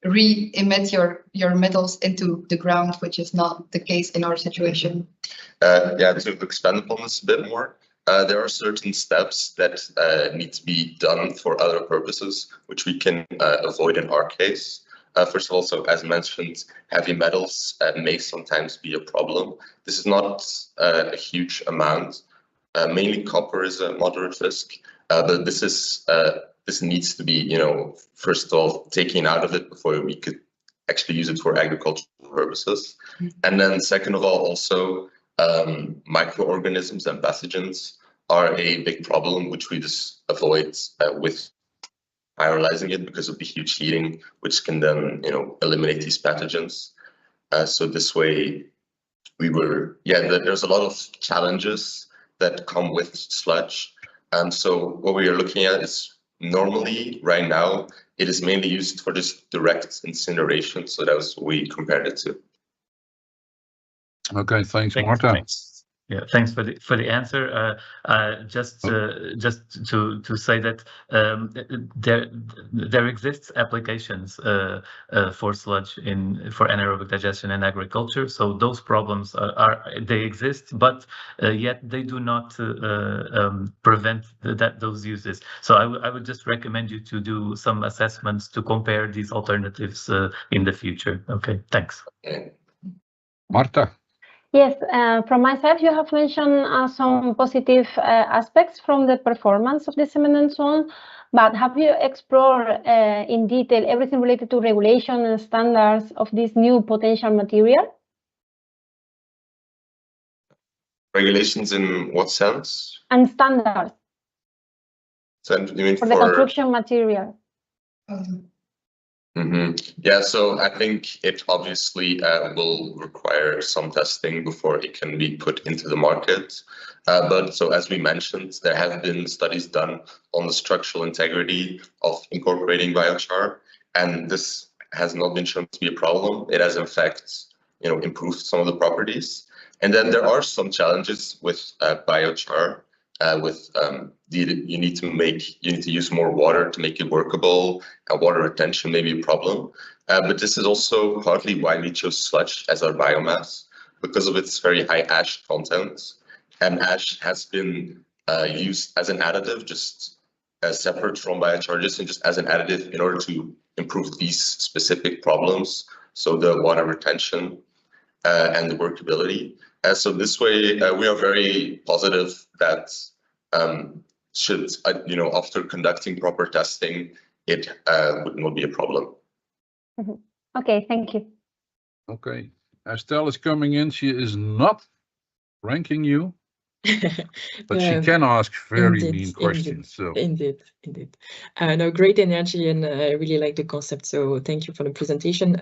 re-emit your metals into the ground, which is not the case in our situation. Yeah, to expand upon this a bit more, there are certain steps that need to be done for other purposes, which we can avoid in our case. First of all, so as mentioned, heavy metals may sometimes be a problem. This is not a huge amount. Mainly copper is a moderate risk, but this needs to be, first of all, taken out of it before we could actually use it for agricultural purposes. And then second of all, also microorganisms and pathogens are a big problem, which we just avoid with pyrolyzing it because of the huge heating, which can then, eliminate these pathogens. So this way, there's a lot of challenges that come with sludge. So what we are looking at is normally right now, it is mainly used for just direct incineration. So that was what we compared it to. Okay, thanks, Marta. Thanks. Yeah, thanks for the answer. Just to say that there exists applications for sludge for anaerobic digestion in agriculture. So those problems they exist, but yet they do not prevent those uses. So I would just recommend you to do some assessments to compare these alternatives in the future. Okay, thanks. Marta. Yes, from my side, you have mentioned some positive aspects from the performance of the cement and so on, but have you explored in detail everything related to regulation and standards of this new potential material? Regulations in what sense? And standards. So you mean for the construction material. Yeah, so I think it obviously will require some testing before it can be put into the market. But so as we mentioned, there have been studies done on the structural integrity of incorporating biochar, and this has not been shown to be a problem. It has in fact, improved some of the properties. And then there are some challenges with biochar. You need to use more water to make it workable, and water retention may be a problem. But this is also partly why we chose sludge as our biomass, because of its very high ash content. And ash has been used as an additive, just separate from biochar, just as an additive in order to improve these specific problems. So the water retention and the workability. So this way, we are very positive that after conducting proper testing, it would not be a problem. Okay, thank you. Okay, Estelle is coming in. She is not ranking you, but she can ask very mean questions. Indeed. No, great energy, and I really like the concept. So thank you for the presentation.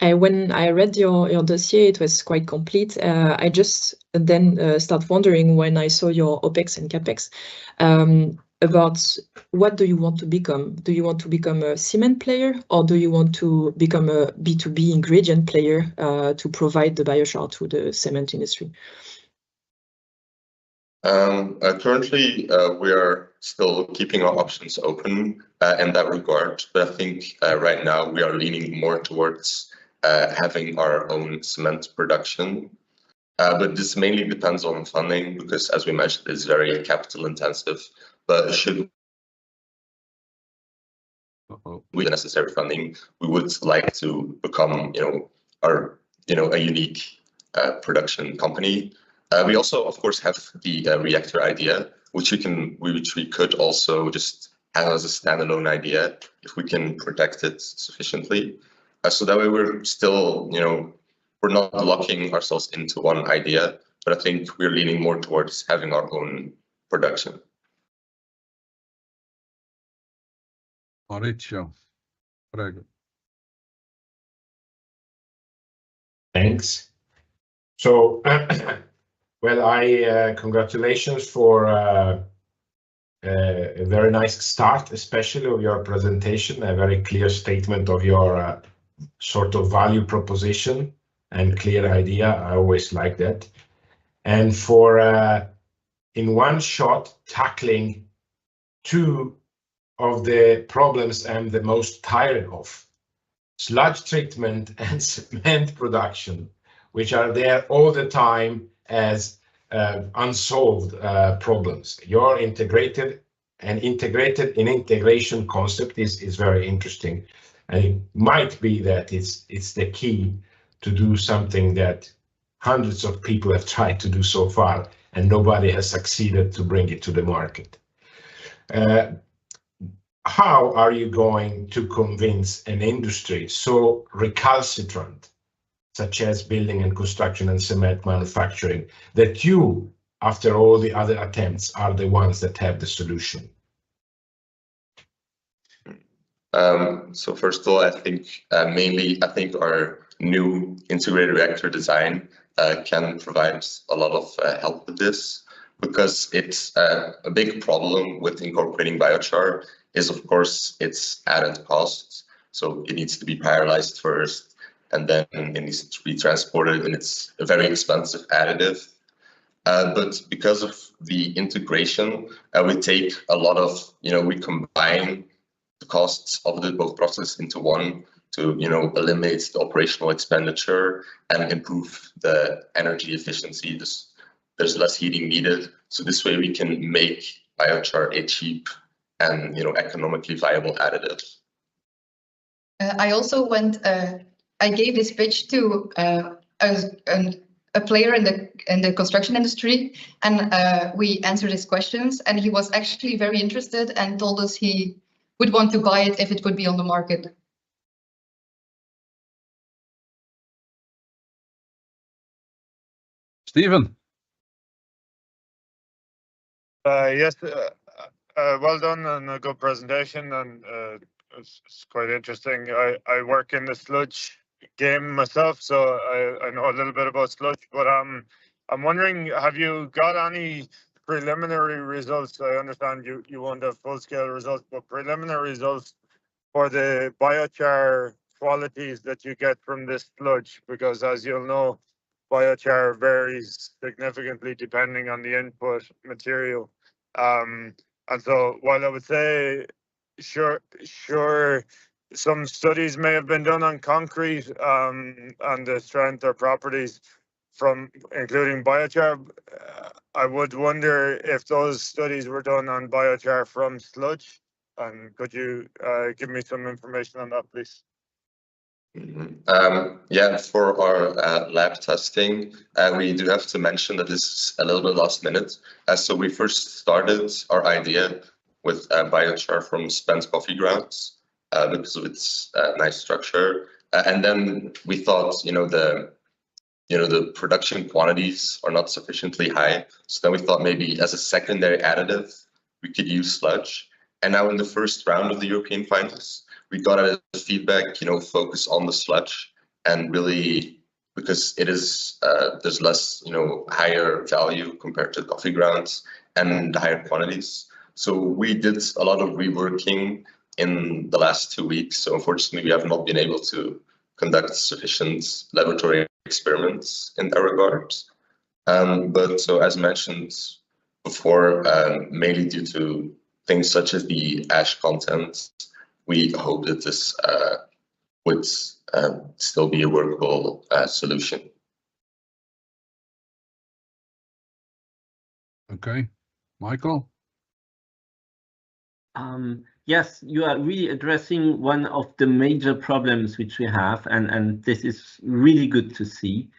When I read your dossier, it was quite complete. I just then start wondering when I saw your OPEX and CAPEX about what do you want to become? Do you want to become a cement player, or do you want to become a B2B ingredient player to provide the biochar to the cement industry? Currently, we are still keeping our options open in that regard, but I think right now we are leaning more towards having our own cement production. But this mainly depends on funding because, as we mentioned, it's very capital intensive. But should with the necessary funding, we would like to become, a unique production company. We also, of course, have the reactor idea, which we could also just have as a standalone idea if we can protect it sufficiently. So that way we're still, we're not locking ourselves into one idea, but I think we're leaning more towards having our own production. Mauricio, prego. Thanks. So, well, congratulations for a very nice start, especially of your presentation, a very clear statement of your sort of value proposition and clear idea. I always like that. And for in one shot tackling two of the problems I'm the most tired of: sludge treatment and cement production, which are there all the time as unsolved problems. Your integrated integration concept is very interesting, and it might be that it's the key to do something that hundreds of people have tried to do so far, and nobody has succeeded to bring it to the market. How are you going to convince an industry so recalcitrant, such as building and construction and cement manufacturing, that you, after all the other attempts, are the ones that have the solution? So first of all, I think our new integrated reactor design can provide a lot of help with this, because it's a big problem with incorporating biochar is, of course, its added costs. So it needs to be pyrolyzed first, and then it needs to be transported, and it's a very expensive additive. But because of the integration, we take a lot of, we combine the costs of both processes into one to, eliminate the operational expenditure and improve the energy efficiency. There's less heating needed. So this way we can make biochar a cheap and, economically viable additive. I also I gave this pitch to a player in the construction industry, and we answered his questions, and he was actually very interested and told us he would want to buy it if it would be on the market. Stephen. Yes, well done and a good presentation, and it's quite interesting. I work in the sludge game myself, so I know a little bit about sludge, but I'm wondering, have you got any preliminary results? I understand you won't have full-scale results, but preliminary results for the biochar qualities that you get from this sludge, because as you'll know, biochar varies significantly depending on the input material. And so while I would say, sure, some studies may have been done on concrete and the strength or properties from including biochar, I would wonder if those studies were done on biochar from sludge. And could you give me some information on that, please? Yeah, for our lab testing, we do have to mention that this is a little bit last minute. So we first started our idea with biochar from spent coffee grounds because of its nice structure. And then we thought, the production quantities are not sufficiently high. So then we thought maybe as a secondary additive, we could use sludge. And now in the first round of the European finals, we got a feedback, focus on the sludge, and really, because it is, there's less, higher value compared to coffee grounds and higher quantities. So we did a lot of reworking in the last 2 weeks. So unfortunately, we have not been able to conduct sufficient laboratory experiments in that regard. But so as mentioned before, mainly due to things such as the ash content, we hope that this would still be a workable solution. Okay, Michael? yes, you are really addressing one of the major problems which we have, and this is really good to see.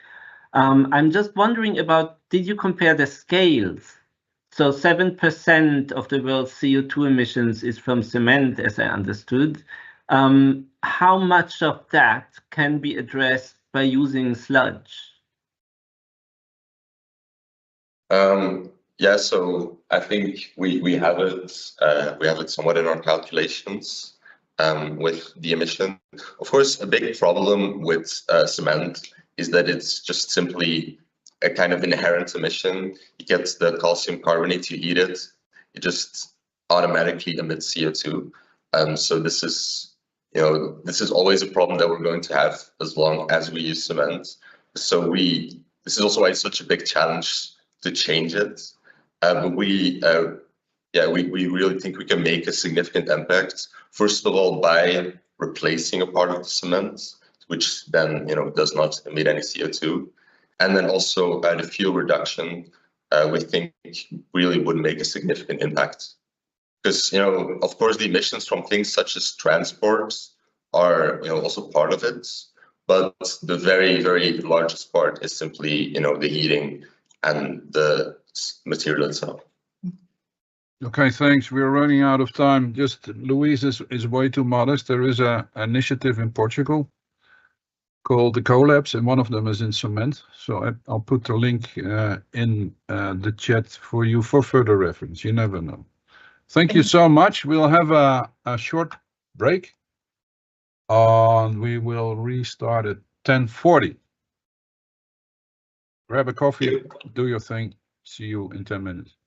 I'm just wondering about, did you compare the scales? So 7% of the world's CO2 emissions is from cement, as I understood. How much of that can be addressed by using sludge? Yeah, so I think we have it somewhat in our calculations with the emission. Of course, a big problem with cement is that it's just simply a kind of inherent emission. You get the calcium carbonate, you eat it, it just automatically emits CO2. So this is, this is always a problem that we're going to have as long as we use cement. So this is also why it's such a big challenge to change it. But we really think we can make a significant impact. First of all, by replacing a part of the cement, which then does not emit any CO2, and then also the fuel reduction. We think really would make a significant impact, because of course the emissions from things such as transport are also part of it, but the very largest part is simply the heating and the material itself. Okay, thanks. We're running out of time. Just Louise is way too modest. There is an initiative in Portugal called the Collabs, and one of them is in cement. So I'll put the link in the chat for you for further reference. You never know. Thank you so much. We'll have a short break, and we will restart at 10:40. Grab a coffee, do your thing. See you in 10 minutes.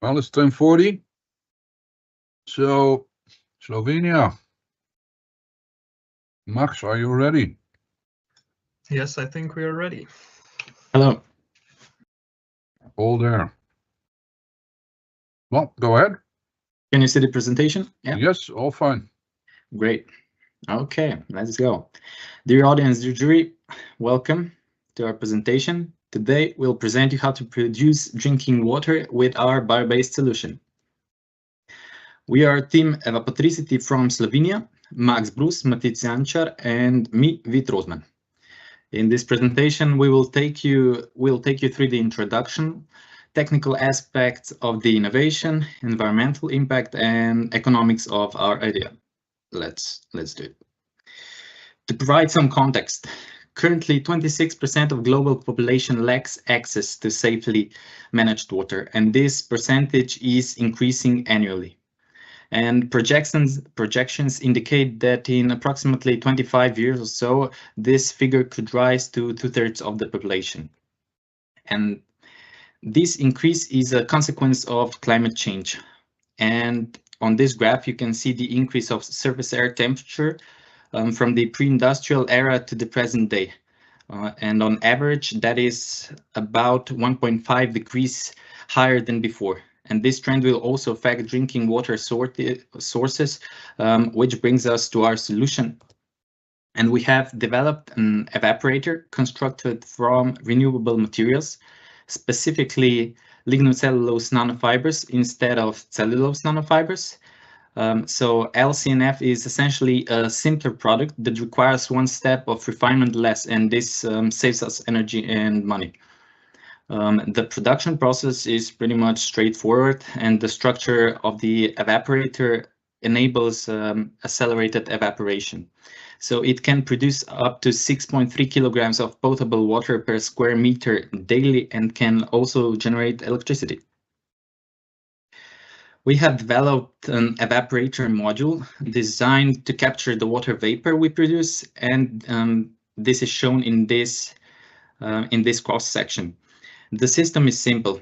Well, it's 10:40. So, Slovenia. Max, are you ready? Yes, I think we are ready. Hello. All there. Well, go ahead. Can you see the presentation? Yeah. Yes, all fine. Great. Okay, let's go. Dear audience, dear jury, welcome to our presentation. Today, we'll present you how to produce drinking water with our bio-based solution. We are Team Evapotricity from Slovenia, Max Brus, Matic Jančar, and me, Vit Rozman. In this presentation, we'll take you through the introduction, technical aspects of the innovation, environmental impact, and economics of our idea. Let's do it. To provide some context, currently 26% of global population lacks access to safely managed water, and this percentage is increasing annually. And projections indicate that in approximately 25 years or so, this figure could rise to 2/3 of the population. And this increase is a consequence of climate change. And on this graph, you can see the increase of surface air temperature from the pre-industrial era to the present day. And on average, that is about 1.5 degrees higher than before. And this trend will also affect drinking water sources, which brings us to our solution. And we have developed an evaporator constructed from renewable materials, specifically lignocellulose nanofibers instead of cellulose nanofibers. So LCNF is essentially a simpler product that requires one step of refinement less, and this saves us energy and money. The production process is pretty much straightforward, and the structure of the evaporator enables accelerated evaporation. So it can produce up to 6.3 kilograms of potable water per square meter daily and can also generate electricity. We have developed an evaporator module designed to capture the water vapor we produce, and this is shown in this cross section. The system is simple.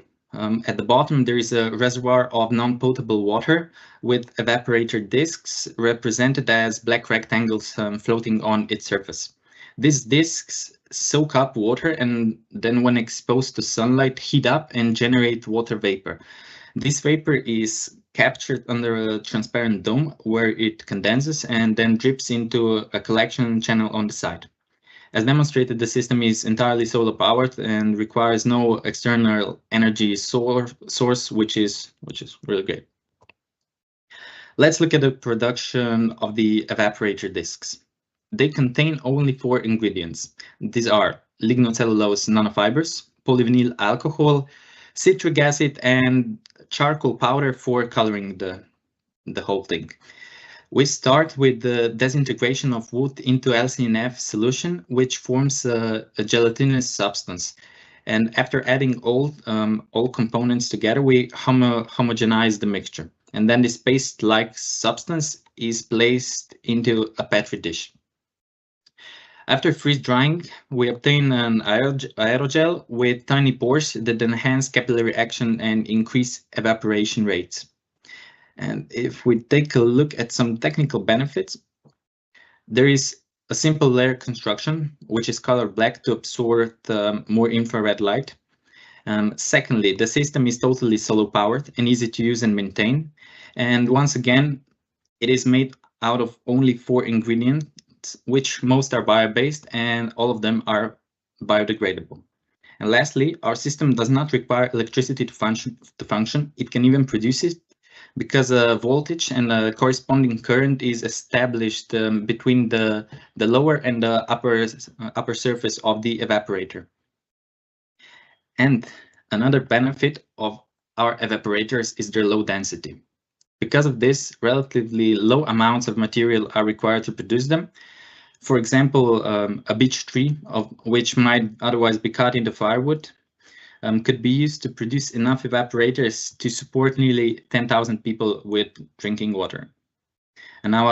At the bottom, there is a reservoir of non-potable water with evaporator discs represented as black rectangles floating on its surface. These discs soak up water and then, when exposed to sunlight, heat up and generate water vapor. This vapor is captured under a transparent dome where it condenses and then drips into a collection channel on the side. As demonstrated, the system is entirely solar powered and requires no external energy source, which is really great. Let's look at the production of the evaporator discs. They contain only 4 ingredients. These are lignocellulose nanofibers, polyvinyl alcohol, citric acid, and charcoal powder for coloring the whole thing. We start with the disintegration of wood into LCNF solution, which forms a gelatinous substance. And after adding all components together, we homogenize the mixture. And then this paste-like substance is placed into a petri dish. After freeze drying, we obtain an aerogel with tiny pores that enhance capillary action and increase evaporation rates. And if we take a look at some technical benefits, there is a simple layer construction, which is colored black to absorb more infrared light. Secondly, the system is totally solar powered and easy to use and maintain. And once again, it is made out of only 4 ingredients, which most are bio-based and all of them are biodegradable. And lastly, our system does not require electricity to function. It can even produce it because a voltage and a corresponding current is established between the lower and the upper surface of the evaporator. And another benefit of our evaporators is their low density. Because of this, relatively low amounts of material are required to produce them. For example, a beech tree, of which might otherwise be cut into firewood, could be used to produce enough evaporators to support nearly 10,000 people with drinking water. And now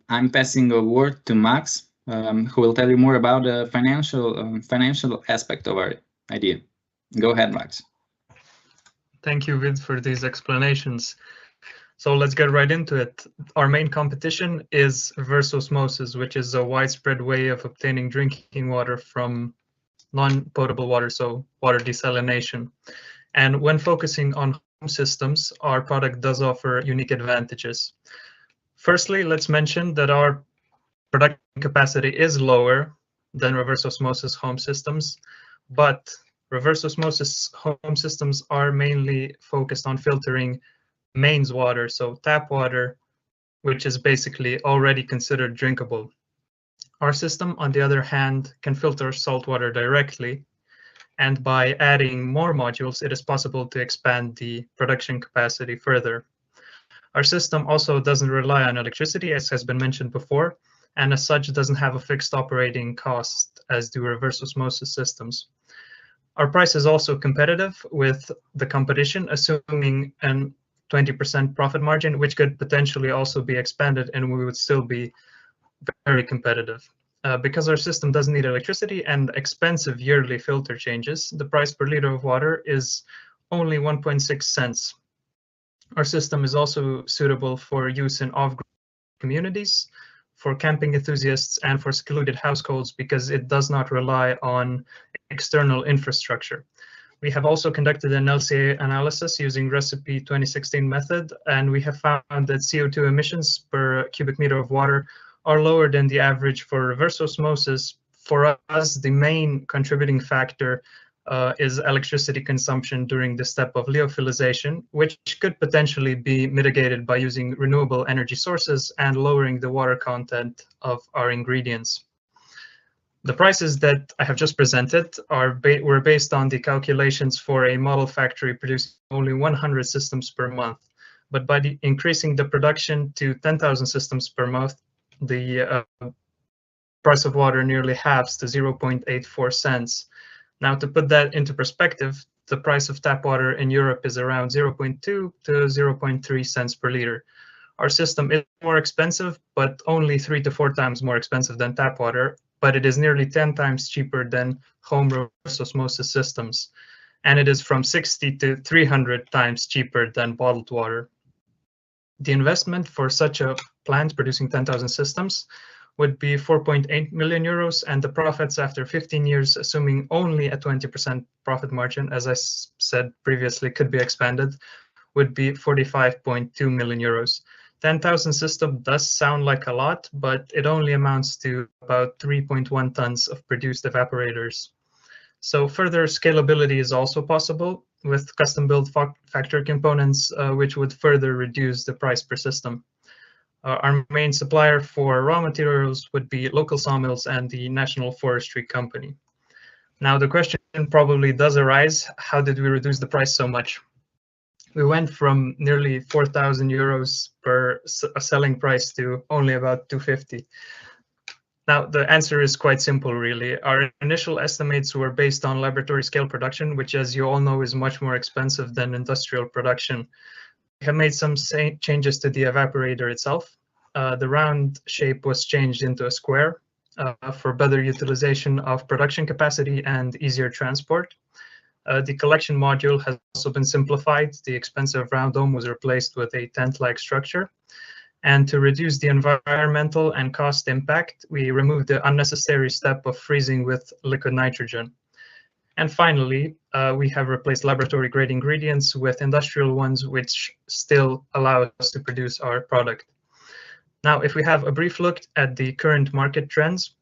I'm passing a word to Max, who will tell you more about the financial aspect of our idea. Go ahead, Max. Thank you, Vid, for these explanations. So let's get right into it. Our main competition is reverse osmosis, which is a widespread way of obtaining drinking water from non-potable water, so water desalination. And when focusing on home systems, our product does offer unique advantages. Firstly, let's mention that our production capacity is lower than reverse osmosis home systems, but reverse osmosis home systems are mainly focused on filtering mains water, so tap water, which is basically already considered drinkable. Our system, on the other hand, can filter salt water directly, and by adding more modules, it is possible to expand the production capacity further. Our system also doesn't rely on electricity, as has been mentioned before, and as such doesn't have a fixed operating cost as do reverse osmosis systems. Our price is also competitive with the competition, assuming an 20% profit margin, which could potentially also be expanded, and we would still be very competitive. Because our system doesn't need electricity and expensive yearly filter changes, the price per liter of water is only 1.6 cents. Our system is also suitable for use in off-grid communities, for camping enthusiasts, and for secluded households because it does not rely on external infrastructure. We have also conducted an LCA analysis using Recipe 2016 method, and we have found that CO2 emissions per cubic meter of water are lower than the average for reverse osmosis. For us, the main contributing factor is electricity consumption during the step of lyophilization, which could potentially be mitigated by using renewable energy sources and lowering the water content of our ingredients. The prices that I have just presented were based on the calculations for a model factory producing only 100 systems per month. But by increasing the production to 10,000 systems per month, the price of water nearly halves to 0.84 cents. Now, to put that into perspective, the price of tap water in Europe is around 0.2 to 0.3 cents per liter. Our system is more expensive, but only 3 to 4 times more expensive than tap water, but it is nearly 10 times cheaper than home reverse osmosis systems. And it is from 60 to 300 times cheaper than bottled water. The investment for such a plant producing 10,000 systems would be 4.8 million euros, and the profits after 15 years, assuming only a 20% profit margin, as I said previously, could be expanded, would be 45.2 million euros. 10,000 system does sound like a lot, but it only amounts to about 3.1 tons of produced evaporators. So further scalability is also possible with custom-built factory components, which would further reduce the price per system. Our main supplier for raw materials would be local sawmills and the National Forestry Company. Now, the question probably does arise, how did we reduce the price so much? We went from nearly 4,000 euros per selling price to only about 250. Now, the answer is quite simple, really. Our initial estimates were based on laboratory scale production, which, as you all know, is much more expensive than industrial production. We have made some changes to the evaporator itself. The round shape was changed into a square for better utilization of production capacity and easier transport. The collection module has also been simplified. The expensive round dome was replaced with a tent-like structure. And to reduce the environmental and cost impact, we removed the unnecessary step of freezing with liquid nitrogen. And finally, we have replaced laboratory-grade ingredients with industrial ones, which still allow us to produce our product. Now, if we have a brief look at the current market trends,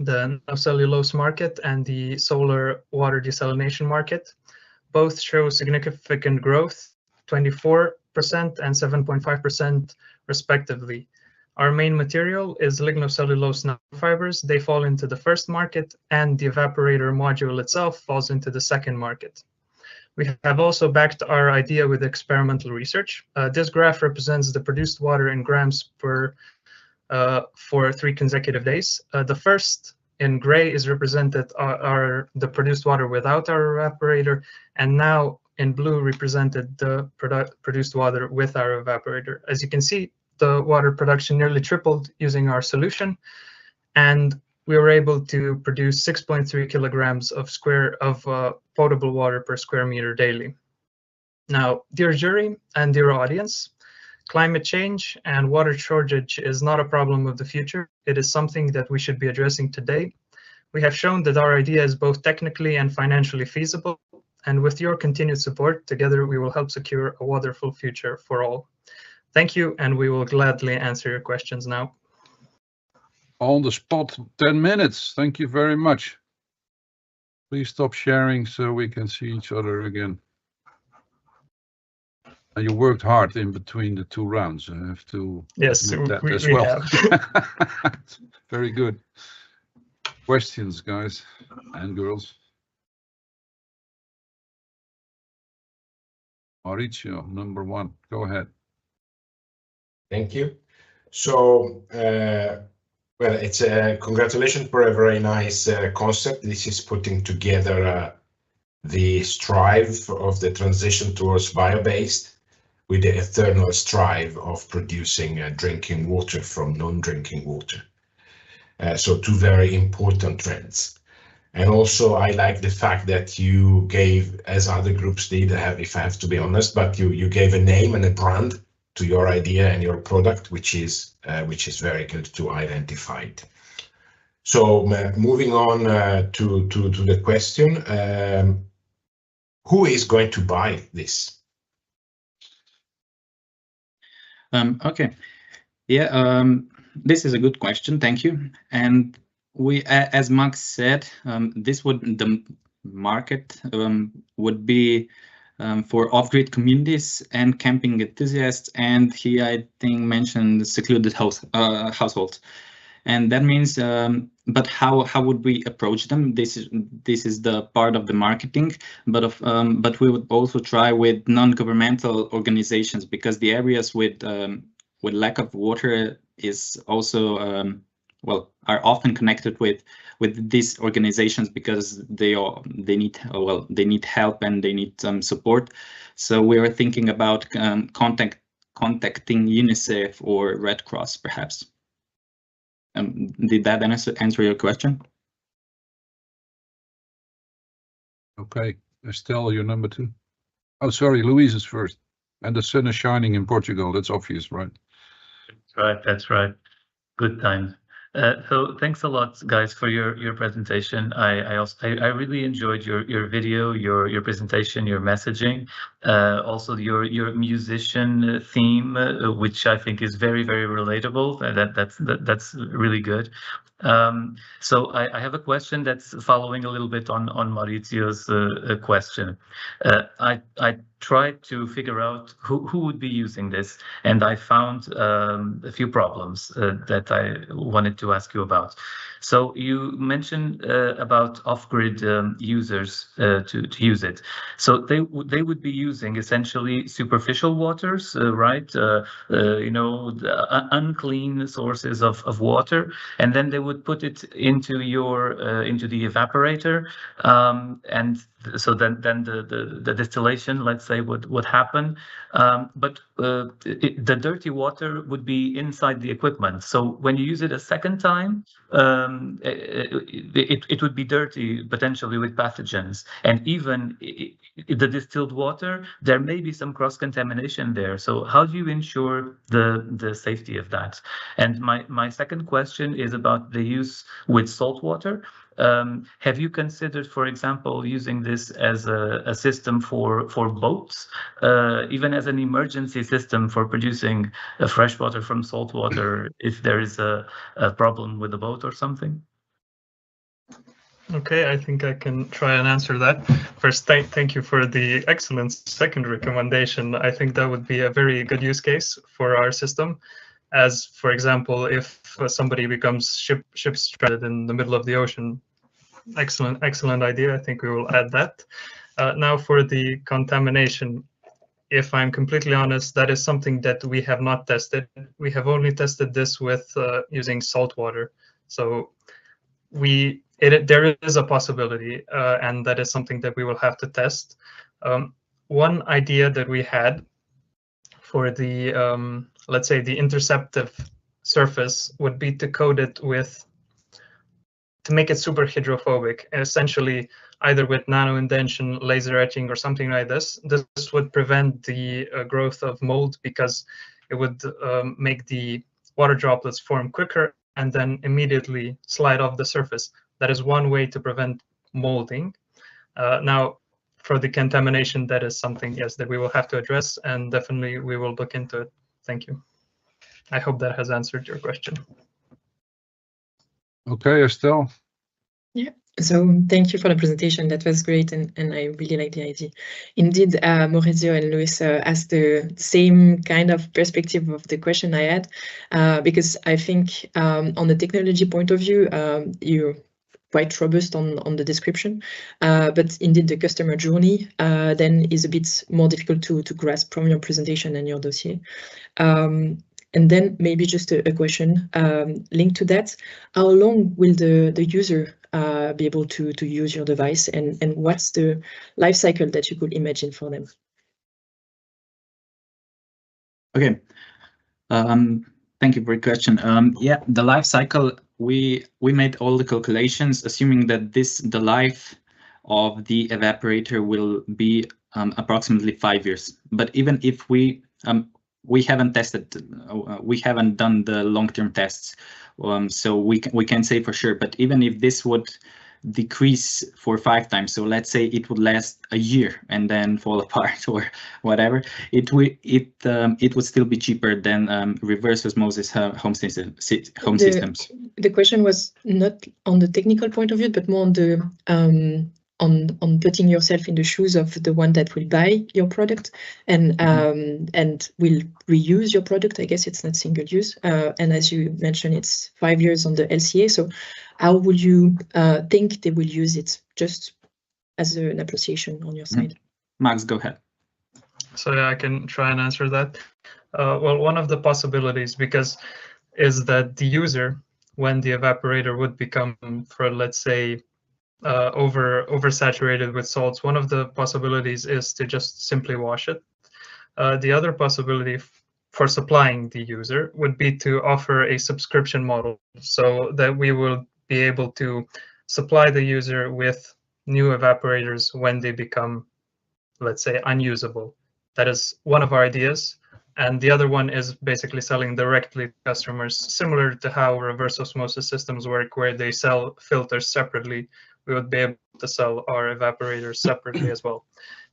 the cellulose market and the solar water desalination market both show significant growth, 24% and 7.5% respectively. Our main material is lignocellulose nanofibers. They fall into the first market, and the evaporator module itself falls into the second market. We have also backed our idea with experimental research. This graph represents the produced water in grams per for 3 consecutive days. The first in gray is represented the produced water without our evaporator, and now in blue represented the produced water with our evaporator. As you can see, the water production nearly tripled using our solution, and we were able to produce 6.3 kilograms of potable water per square meter daily. Now, dear jury and dear audience, climate change and water shortage is not a problem of the future. It is something that we should be addressing today. We have shown that our idea is both technically and financially feasible, and with your continued support, together we will help secure a waterful future for all. Thank you, and we will gladly answer your questions now. On the spot, 10 minutes. Thank you very much. Please stop sharing so we can see each other again. And you worked hard in between the 2 rounds. I have to admit that as well. Very good. Questions, guys and girls? Mauricio, number 1, go ahead. Thank you. So, well, it's a congratulations for a very nice concept. This is putting together the strive of the transition towards bio-based with the eternal strive of producing drinking water from non-drinking water. So 2 very important trends. And also I like the fact that you gave, as other groups did, if I have to be honest, but you gave a name and a brand to your idea and your product, which is very good to identify it. So moving on to the question, who is going to buy this? Okay, yeah, this is a good question. Thank you. And we, as Max said, the market would be for off-grid communities and camping enthusiasts, and he, I think, mentioned secluded households. And that means, but how would we approach them? This is the part of the marketing, but we would also try with non-governmental organizations, because the areas with lack of water is also are often connected with these organizations, because they need help and they need some support. So we were thinking about contacting UNICEF or Red Cross, perhaps. Did that answer your question? Okay, Estelle, you're number 2. Oh, sorry, Louise is first. And the sun is shining in Portugal. That's obvious, right? That's right. That's right. Good times. So thanks a lot, guys, for your presentation. I really enjoyed your video, your presentation, your messaging, also your musician theme, which I think is very, very relatable. That's really good. So I have a question that's following a little bit on Mauricio's question. I tried to figure out who would be using this, and I found a few problems that I wanted to ask you about. So you mentioned about off-grid users to use it. So they would be using essentially superficial waters, right? Unclean sources of water, and then they would put it into into the evaporator, and so then the distillation, let's say, would happen, but the dirty water would be inside the equipment. So when you use it a second time, it would be dirty, potentially with pathogens, and even the distilled water, there may be some cross-contamination there. So how do you ensure the safety of that? And my second question is about the use with salt water. Have you considered, for example, using this as a system for boats, even as an emergency system for producing fresh water from salt water if there is a problem with the boat or something? Okay, I think I can try and answer that. First, thank you for the excellent second recommendation. I think that would be a very good use case for our system. As, for example, if somebody becomes ship stranded in the middle of the ocean. Excellent idea. I think we will add that. Now for the contamination, if I'm completely honest, that is something that we have not tested. We have only tested this with using salt water. So there is a possibility, and that is something that we will have to test. One idea that we had for the, let's say, the interceptive surface would be to coat it with to make it super hydrophobic, and essentially either with nano indention, laser etching, or something like this. This would prevent the growth of mold because it would make the water droplets form quicker and then immediately slide off the surface. That is one way to prevent molding. Now, for the contamination, that is something, yes, that we will have to address, and definitely we will look into it. Thank you. I hope that has answered your question. Okay, Estelle. Yeah, so thank you for the presentation. That was great, and I really like the idea. Indeed, Maurizio and Luis asked the same kind of perspective of the question I had, because I think on the technology point of view, you're quite robust on the description, but indeed the customer journey then is a bit more difficult to grasp from your presentation and your dossier. And then maybe just a question linked to that. How long will the user be able to use your device, and what's the life cycle that you could imagine for them? Okay. Thank you for your question. Yeah, the life cycle, we made all the calculations assuming that the life of the evaporator will be approximately 5 years. But even if we haven't tested, we haven't done the long-term tests, so we can't say for sure. But even if this would decrease for 5 times, so let's say it would last a year and then fall apart or whatever, it would still be cheaper than reverse osmosis home systems. The question was not on the technical point of view, but more on the on putting yourself in the shoes of the one that will buy your product and will reuse your product. I guess it's not single use. And as you mentioned, it's 5 years on the LCA. So how would you think they will use it, just as an appreciation on your side? Max, go ahead. So yeah, I can try and answer that. Well, one of the possibilities is that the user, when the evaporator would become, for let's say, oversaturated with salts, one of the possibilities is to just simply wash it. The other possibility for supplying the user would be to offer a subscription model, so that we will be able to supply the user with new evaporators when they become, let's say, unusable. That is one of our ideas. And the other one is basically selling directly to customers, similar to how reverse osmosis systems work, where they sell filters separately. We would be able to sell our evaporators separately as well.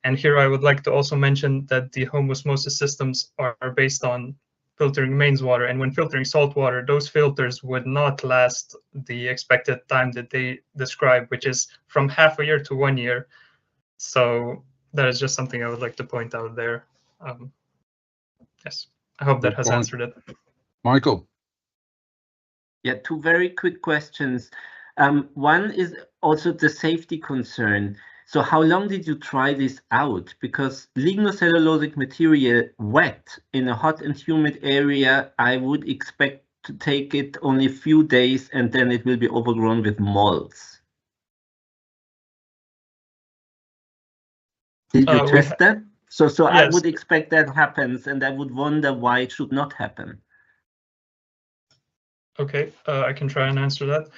And here I would like to also mention that the home osmosis systems are based on filtering mains water. And when filtering salt water, those filters would not last the expected time that they describe, which is from half a year to 1 year. So that is just something I would like to point out there. Yes, I hope that has answered it. Michael. Yeah, 2 very quick questions. One is also the safety concern. So how long did you try this out? Because lignocellulosic material wet in a hot and humid area, I would expect to take it only a few days and then it will be overgrown with molds. Did you test that? So yes. I would expect that happens, and I would wonder why it should not happen. Okay, I can try and answer that.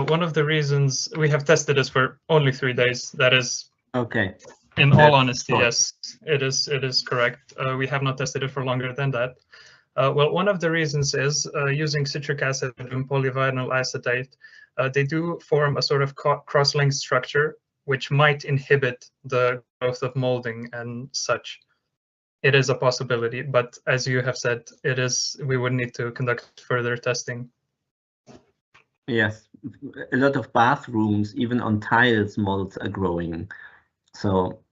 One of the reasons we have tested this for only 3 days. That is okay. In all honesty, yes, it is correct. We have not tested it for longer than that. Well, one of the reasons is using citric acid and polyvinyl acetate. They do form a sort of cross-linked structure, which might inhibit the growth of molding and such. It is a possibility, but as you have said, we would need to conduct further testing. Yes, a lot of bathrooms, even on tiles, molds are growing. So,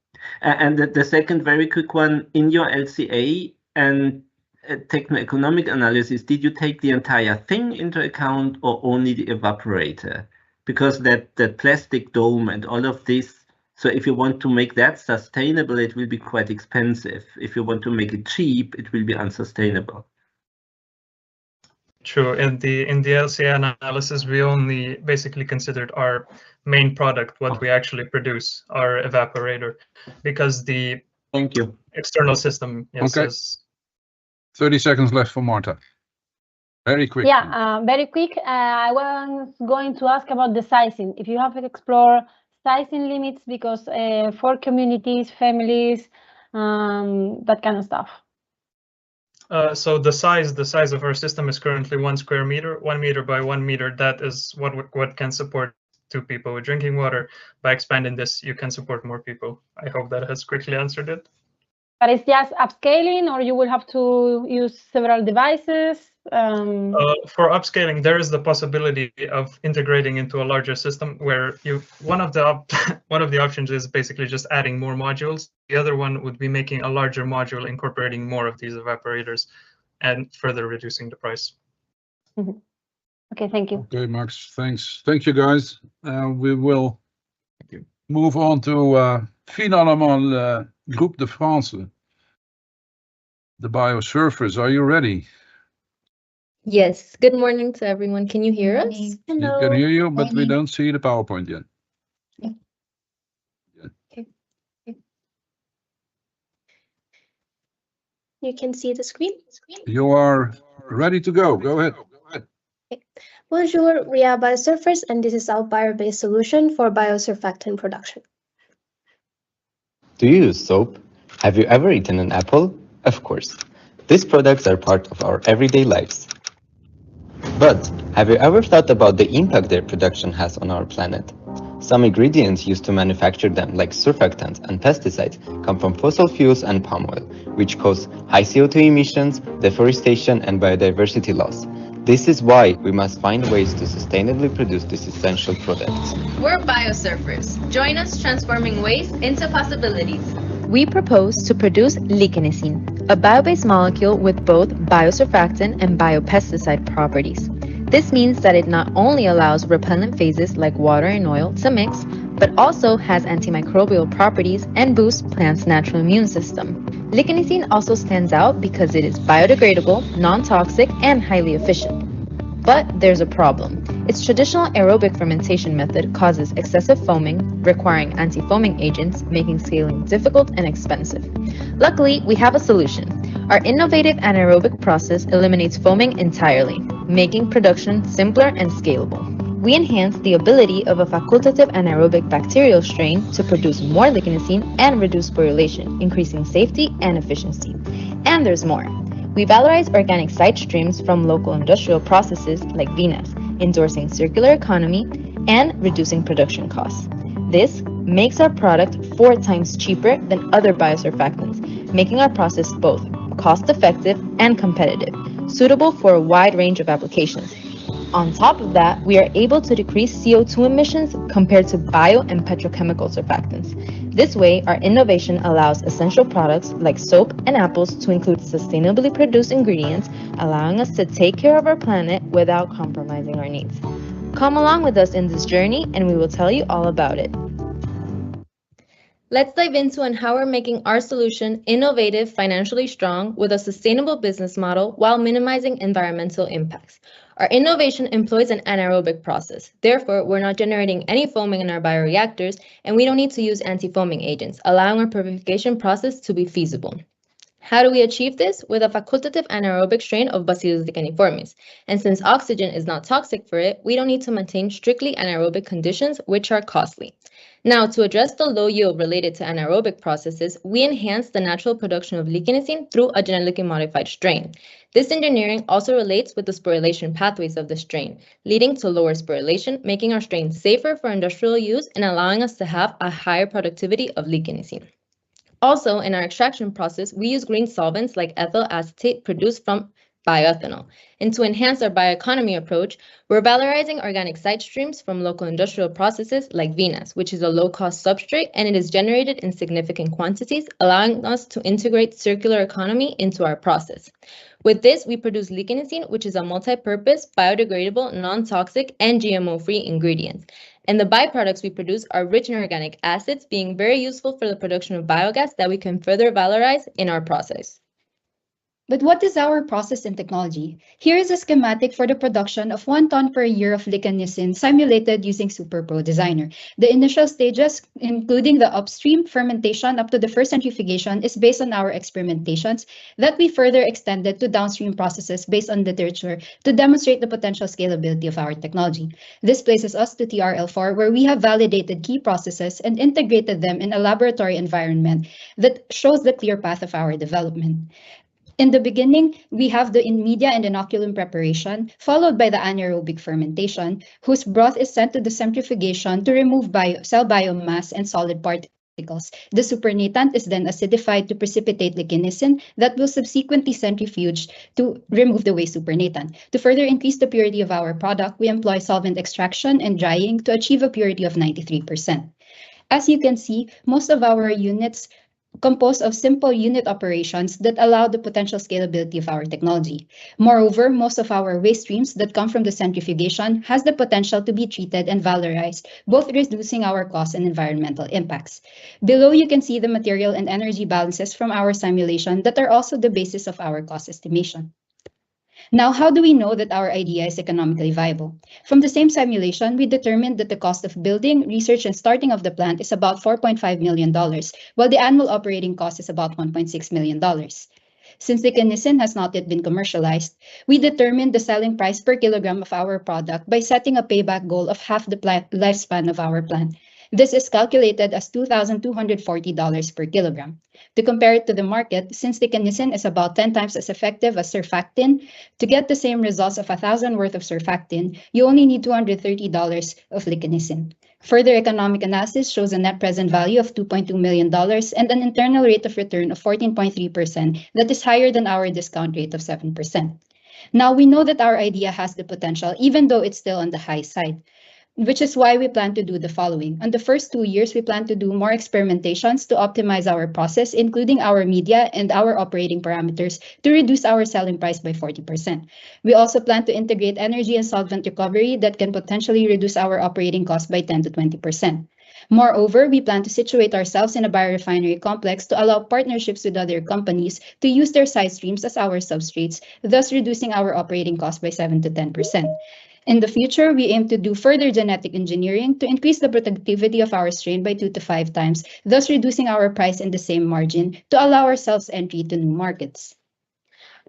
and the second very quick one, in your LCA and techno-economic analysis, did you take the entire thing into account or only the evaporator? Because that plastic dome and all of this, so if you want to make that sustainable, it will be quite expensive. If you want to make it cheap, it will be unsustainable. True. In the LCA analysis, we only basically considered our main product, what we actually produce, our evaporator, because the external system, yes, okay. 30 seconds left for Marta. Very quick. Yeah, very quick. I was going to ask about the sizing. If you have explored sizing limits, because for communities, families, that kind of stuff. So the size of our system is currently 1 square meter, 1 meter by 1 meter. That is what can support 2 people with drinking water. By expanding this, you can support more people. I hope that has quickly answered it. But it's just upscaling, or you will have to use several devices? For upscaling, there is the possibility of integrating into a larger system where one of the options is basically just adding more modules. The other one would be making a larger module incorporating more of these evaporators and further reducing the price. Mm-hmm. Okay, thank you. Okay, Max, thanks. Thank you, guys. We will move on to finalement Groupe de France, the biosurfers. Are you ready? Yes. Good morning to everyone. Can you hear us? Hello. We can hear you, but we don't see the PowerPoint yet. Okay. You can see the screen? You are ready to go. Go ahead. Okay. Bonjour, we are biosurfers, and this is our bio-based solution for biosurfactant production. Do you use soap? Have you ever eaten an apple? Of course. These products are part of our everyday lives. But have you ever thought about the impact their production has on our planet? Some ingredients used to manufacture them, like surfactants and pesticides, come from fossil fuels and palm oil, which cause high CO2 emissions, deforestation, and biodiversity loss. This is why we must find ways to sustainably produce these essential products. We're biosurfers. Join us transforming waste into possibilities. We propose to produce lignocene, a bio-based molecule with both biosurfactant and biopesticide properties. This means that it not only allows repellent phases like water and oil to mix, but also has antimicrobial properties and boosts plants' natural immune system. Lignocene also stands out because it is biodegradable, non-toxic, and highly efficient. But there's a problem. Its traditional aerobic fermentation method causes excessive foaming, requiring anti-foaming agents, making scaling difficult and expensive. Luckily, we have a solution. Our innovative anaerobic process eliminates foaming entirely, making production simpler and scalable. We enhance the ability of a facultative anaerobic bacterial strain to produce more lignocene and reduce sporulation, increasing safety and efficiency. And there's more. We valorize organic side streams from local industrial processes like vinasse, endorsing circular economy and reducing production costs. This makes our product 4 times cheaper than other biosurfactants, making our process both cost-effective and competitive, suitable for a wide range of applications. On top of that, we are able to decrease CO2 emissions compared to bio and petrochemical surfactants. This way, our innovation allows essential products like soap and apples to include sustainably produced ingredients, allowing us to take care of our planet without compromising our needs. Come along with us in this journey, and we will tell you all about it. Let's dive into how we're making our solution innovative, financially strong, with a sustainable business model while minimizing environmental impacts. Our innovation employs an anaerobic process. Therefore, we're not generating any foaming in our bioreactors, and we don't need to use anti-foaming agents, allowing our purification process to be feasible. How do we achieve this? With a facultative anaerobic strain of Bacillus licheniformis. And since oxygen is not toxic for it, we don't need to maintain strictly anaerobic conditions, which are costly. Now, to address the low yield related to anaerobic processes, we enhance the natural production of lignocene through a genetically modified strain. This engineering also relates with the sporulation pathways of the strain, leading to lower sporulation, making our strain safer for industrial use and allowing us to have a higher productivity of lignocene. Also, in our extraction process, we use green solvents like ethyl acetate produced from bioethanol. And to enhance our bioeconomy approach, we're valorizing organic side streams from local industrial processes like vinasse, which is a low-cost substrate, and it is generated in significant quantities, allowing us to integrate circular economy into our process. With this, we produce lignocene, which is a multi-purpose, biodegradable, non-toxic, and GMO-free ingredient. And the byproducts we produce are rich in organic acids, being very useful for the production of biogas that we can further valorize in our process. But what is our process and technology? Here is a schematic for the production of 1 ton per year of licanicin simulated using SuperPro Designer. The initial stages, including the upstream fermentation up to the first centrifugation, is based on our experimentations that we further extended to downstream processes based on literature to demonstrate the potential scalability of our technology. This places us to TRL4, where we have validated key processes and integrated them in a laboratory environment that shows the clear path of our development. In the beginning, we have the in-media and inoculum preparation, followed by the anaerobic fermentation, whose broth is sent to the centrifugation to remove cell biomass and solid particles. The supernatant is then acidified to precipitate licanicin that will subsequently centrifuge to remove the waste supernatant. To further increase the purity of our product, we employ solvent extraction and drying to achieve a purity of 93%. As you can see, most of our units composed of simple unit operations that allow the potential scalability of our technology. Moreover, most of our waste streams that come from the centrifugation has the potential to be treated and valorized, both reducing our costs and environmental impacts. Below, you can see the material and energy balances from our simulation that are also the basis of our cost estimation. Now, how do we know that our idea is economically viable? From the same simulation, we determined that the cost of building, research, and starting of the plant is about $4.5 million, while the annual operating cost is about $1.6 million. Since licanicin has not yet been commercialized, we determined the selling price per kilogram of our product by setting a payback goal of half the lifespan of our plant. This is calculated as $2,240 per kilogram. To compare it to the market, since licanicin is about 10 times as effective as surfactant, to get the same results of 1,000 worth of surfactant, you only need $230 of licanicin. Further economic analysis shows a net present value of $2.2 million and an internal rate of return of 14.3% that is higher than our discount rate of 7%. Now, we know that our idea has the potential, even though it's still on the high side, which is why we plan to do the following. On the first 2 years, we plan to do more experimentations to optimize our process, including our media and our operating parameters, to reduce our selling price by 40%. We also plan to integrate energy and solvent recovery that can potentially reduce our operating cost by 10 to 20%. Moreover, we plan to situate ourselves in a biorefinery complex to allow partnerships with other companies to use their side streams as our substrates, thus reducing our operating cost by 7 to 10%. In the future, we aim to do further genetic engineering to increase the productivity of our strain by 2 to 5 times, thus reducing our price in the same margin to allow ourselves entry to new markets.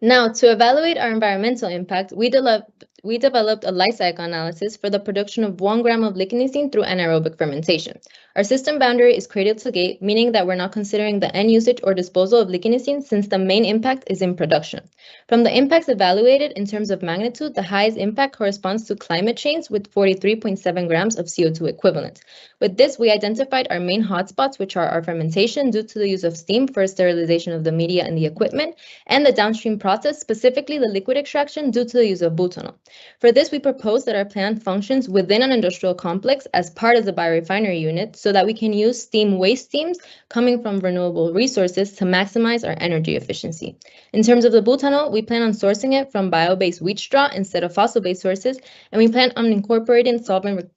Now, to evaluate our environmental impact, we developed a life cycle analysis for the production of 1 gram of licanicin through anaerobic fermentation. Our system boundary is cradle to gate, meaning that we're not considering the end usage or disposal of licanicin since the main impact is in production. From the impacts evaluated in terms of magnitude, the highest impact corresponds to climate change with 43.7 grams of CO2 equivalent. With this, we identified our main hotspots, which are our fermentation due to the use of steam for sterilization of the media and the equipment, and the downstream process, specifically the liquid extraction due to the use of butanol. For this, we propose that our plant functions within an industrial complex as part of the biorefinery unit so that we can use waste steams coming from renewable resources to maximize our energy efficiency. In terms of the butanol, we plan on sourcing it from bio-based wheat straw instead of fossil-based sources, and we plan on incorporating solvent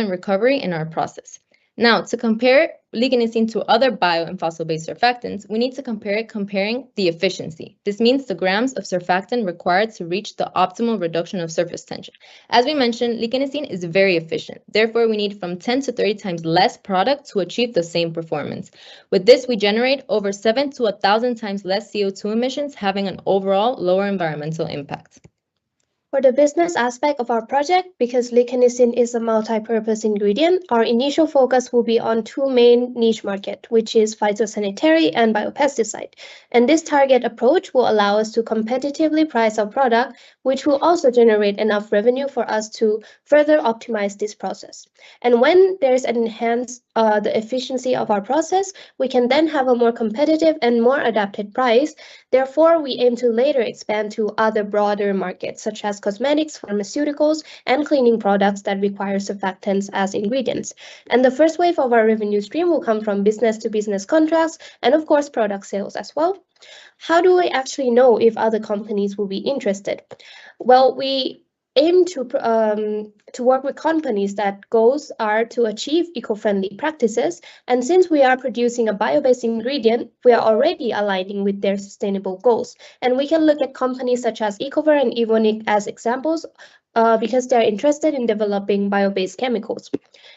recovery in our process. Now, to compare licanicin to other bio and fossil-based surfactants, we need to comparing the efficiency. This means the grams of surfactant required to reach the optimal reduction of surface tension. As we mentioned, licanicin is very efficient. Therefore, we need from 10 to 30 times less product to achieve the same performance. With this, we generate over 7 to 1,000 times less CO2 emissions, having an overall lower environmental impact. For the business aspect of our project, because licanicin is a multi-purpose ingredient, our initial focus will be on 2 main niche markets, which is phytosanitary and biopesticide. And this target approach will allow us to competitively price our product, which will also generate enough revenue for us to further optimize this process. And when there's an enhanced the efficiency of our process, we can then have a more competitive and more adapted price. Therefore, we aim to later expand to other broader markets, such as cosmetics, pharmaceuticals, and cleaning products that require surfactants as ingredients. And the first wave of our revenue stream will come from business-to-business contracts and, of course, product sales as well. How do we actually know if other companies will be interested? Well, we aim to work with companies that goals are to achieve eco-friendly practices. And since we are producing a bio-based ingredient, we are already aligning with their sustainable goals. And we can look at companies such as Ecover and Evonik as examples because they're interested in developing bio-based chemicals.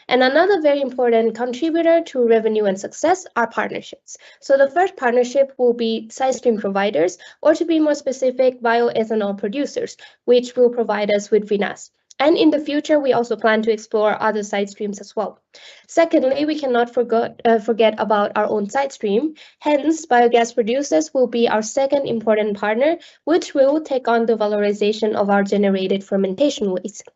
And another very important contributor to revenue and success are partnerships. So the first partnership will be side stream providers, or to be more specific, bioethanol producers, which will provide us with vinasse. And in the future, we also plan to explore other side streams as well. Secondly, we cannot forget about our own side stream. Hence, biogas producers will be our second important partner, which will take on the valorization of our generated fermentation waste.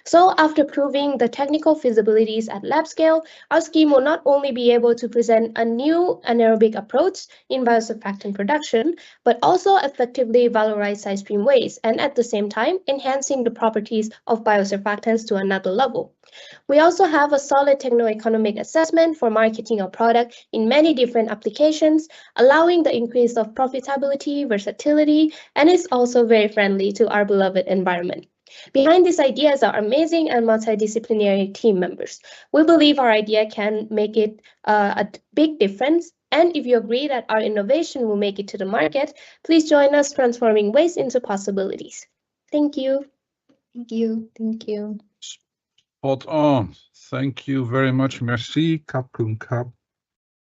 So after proving the technical feasibilities at lab scale, our scheme will not only be able to present a new anaerobic approach in biosurfactant production, but also effectively valorize side stream waste and at the same time enhancing the properties of biosurfactants to another level. We also have a solid techno-economic assessment for marketing our product in many different applications, allowing the increase of profitability, versatility, and is also very friendly to our beloved environment. Behind these ideas are amazing and multidisciplinary team members. We believe our idea can make it a big difference. And if you agree that our innovation will make it to the market, please join us transforming waste into possibilities. Thank you. Thank you. Thank you. Spot on. Thank you very much. Merci. Kap kun kap.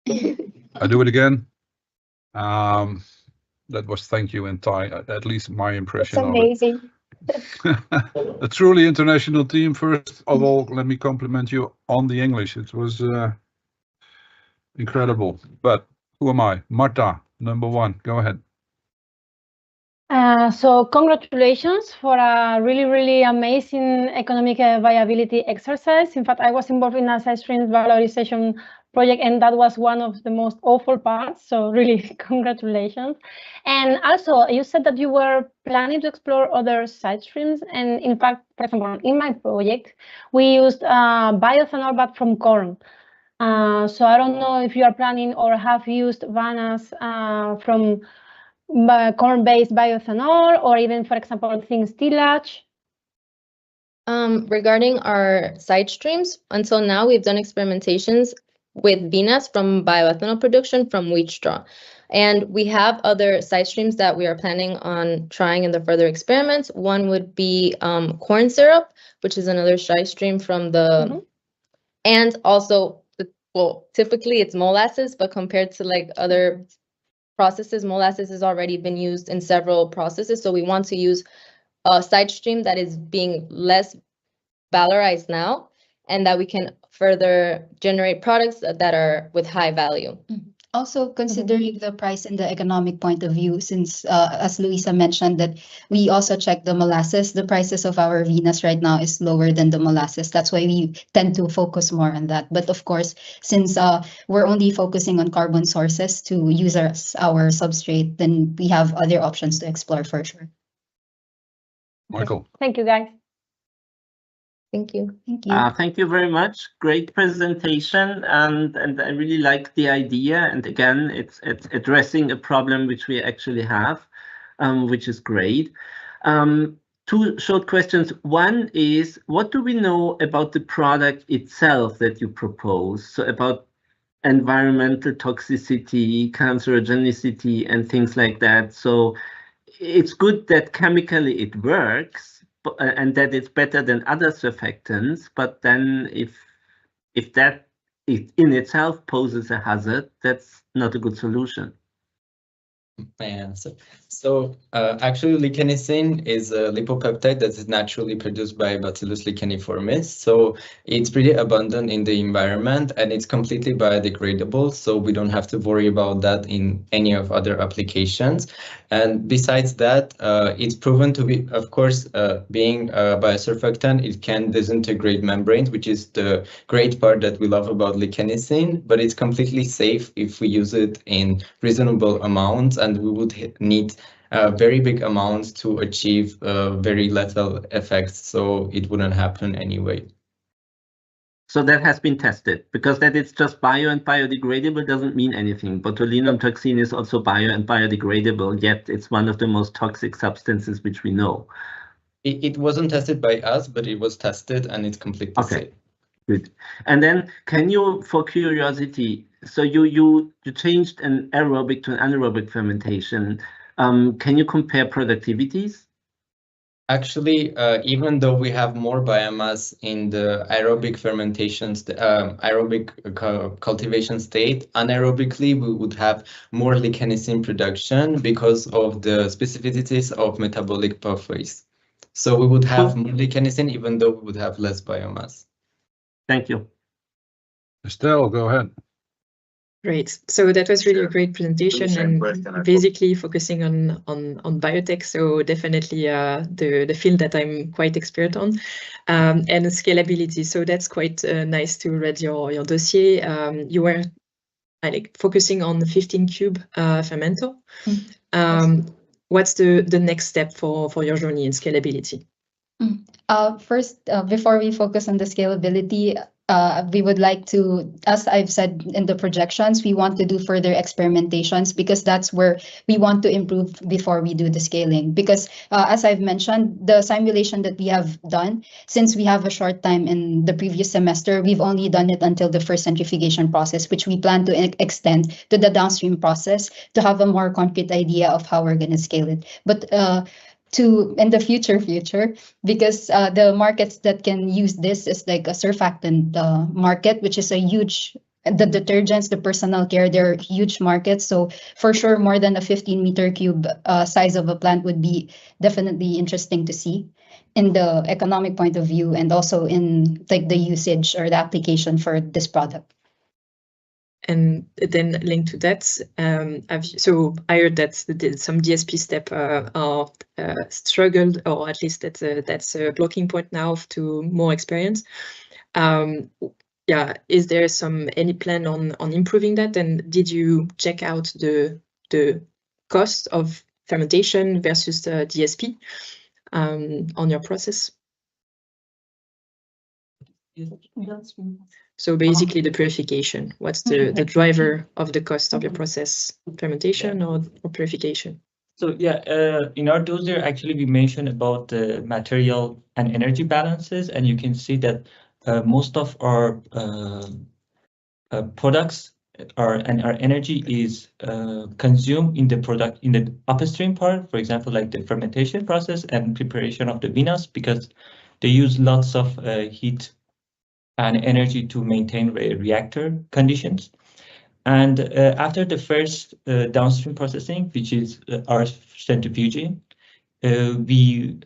I do it again. That was thank you in Thai, at least my impression It's amazing. of it. A truly international team. First of all, let me compliment you on the English. It was incredible. But who am I? Marta, number one. Go ahead. So congratulations for a really, really amazing economic viability exercise. In fact, I was involved in a side stream valorization project, and that was one of the most awful parts. So really, congratulations. And also, you said that you were planning to explore other side streams. And in fact, for example, in my project, we used bioethanol, but from corn. So I don't know if you are planning or have used vinasse from corn-based bioethanol, or even, for example, things tillage. Regarding our side streams, until now, we've done experimentations with vinasse from bioethanol production from wheat straw. And we have other side streams that we are planning on trying in the further experiments. One would be corn syrup, which is another side stream from the, and also, well, typically it's molasses, but compared to like other processes, molasses has already been used in several processes. So we want to use a side stream that is being less valorized now, and that we can further generate products that are with high value. Also considering the price and the economic point of view, since as Luisa mentioned that we also check the molasses, the prices of our vinasse right now is lower than the molasses. That's why we tend to focus more on that. But of course, since we're only focusing on carbon sources to use our substrate, then we have other options to explore for sure. Michael. Thank you, guys. Thank you. Thank you. Thank you very much. Great presentation, and I really like the idea. And again, it's addressing a problem which we actually have, which is great. Two short questions. One is, what do we know about the product itself that you propose? So about environmental toxicity, cancerogenicity, and things like that. So it's good that chemically it works, and that it's better than other surfactants, but then if that in itself poses a hazard, that's not a good solution. Yeah, so actually licanicin is a lipopeptide that is naturally produced by Bacillus licheniformis. So it's pretty abundant in the environment and it's completely biodegradable. So we don't have to worry about that in any of other applications. And besides that, it's proven to be, of course, being a biosurfactant, it can disintegrate membranes, which is the great part that we love about licanicin, but it's completely safe if we use it in reasonable amounts, and we would need very big amounts to achieve very lethal effects, so it wouldn't happen anyway. So that has been tested, because that it's just bio and biodegradable doesn't mean anything. Botulinum toxin is also bio and biodegradable, yet it's one of the most toxic substances which we know. It wasn't tested by us, but it was tested and it's completely safe. Good. And then can you, for curiosity, so you changed an aerobic to an anaerobic fermentation. Can you compare productivities? Actually, even though we have more biomass in the aerobic fermentations, aerobic cultivation state, anaerobically we would have more licanicin production because of the specificities of metabolic pathways. So we would have more licanicin even though we would have less biomass. Thank you. Estelle, go ahead. Great. So that was really a great presentation and basically focusing on biotech. So definitely the field that I'm quite expert on, and scalability. So that's quite nice to read your dossier. You were focusing on the 15 cube fermenter. What's the next step for your journey in scalability? First, before we focus on the scalability, we would like to, as I've said in the projections, we want to do further experimentations because that's where we want to improve before we do the scaling. Because as I've mentioned, the simulation that we have done, since we have a short time in the previous semester, we've only done it until the first centrifugation process, which we plan to extend to the downstream process to have a more concrete idea of how we're going to scale it. But in the future, because the markets that can use this is like a surfactant market, which is a huge, the detergents, the personal care, they're huge markets. So for sure, more than a 15 meter cube size of a plant would be definitely interesting to see in the economic point of view, and also in like the usage or the application for this product. And then linked to that, so I heard that some DSP step are struggled, or at least that's a blocking point now to more experience. Yeah, is there any plan on improving that? And did you check out the cost of fermentation versus the DSP on your process? So basically the purification, what's the driver of the cost of your process, fermentation or purification? So yeah, in our dossier, actually we mentioned about the material and energy balances, and you can see that most of our products and our energy is consumed in the upstream part, for example, like the fermentation process and preparation of the vinasse, because they use lots of heat and energy to maintain reactor conditions. And after the first downstream processing, which is our centrifuging, we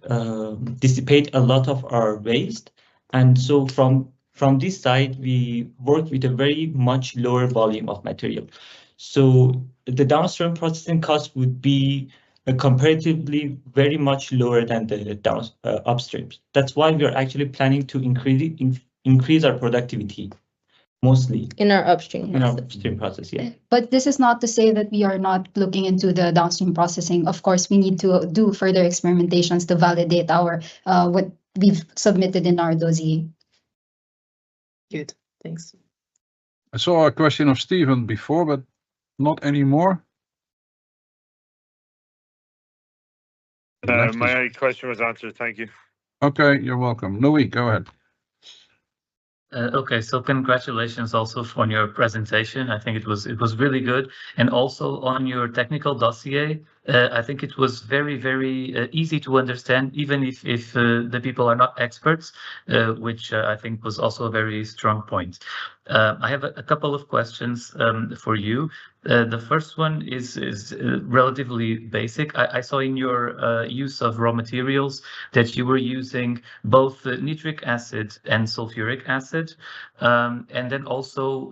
dissipate a lot of our waste. And so from this side, we work with a very much lower volume of material. So the downstream processing cost would be comparatively very much lower than the upstreams. That's why we are actually planning to increase our productivity, mostly in our upstream process. Yeah. But this is not to say that we are not looking into the downstream processing. Of course, we need to do further experimentations to validate our what we've submitted in our dossier. Good, thanks. I saw a question of Stephen before, but not anymore. My question was answered. Thank you. Okay, you're welcome. Louis, go ahead. Okay, so congratulations also on your presentation. I think it was really good, and also on your technical dossier. I think it was very, very easy to understand, even if the people are not experts, which I think was also a very strong point. I have a couple of questions for you. The first one is relatively basic. I saw in your use of raw materials that you were using both nitric acid and sulfuric acid, and then also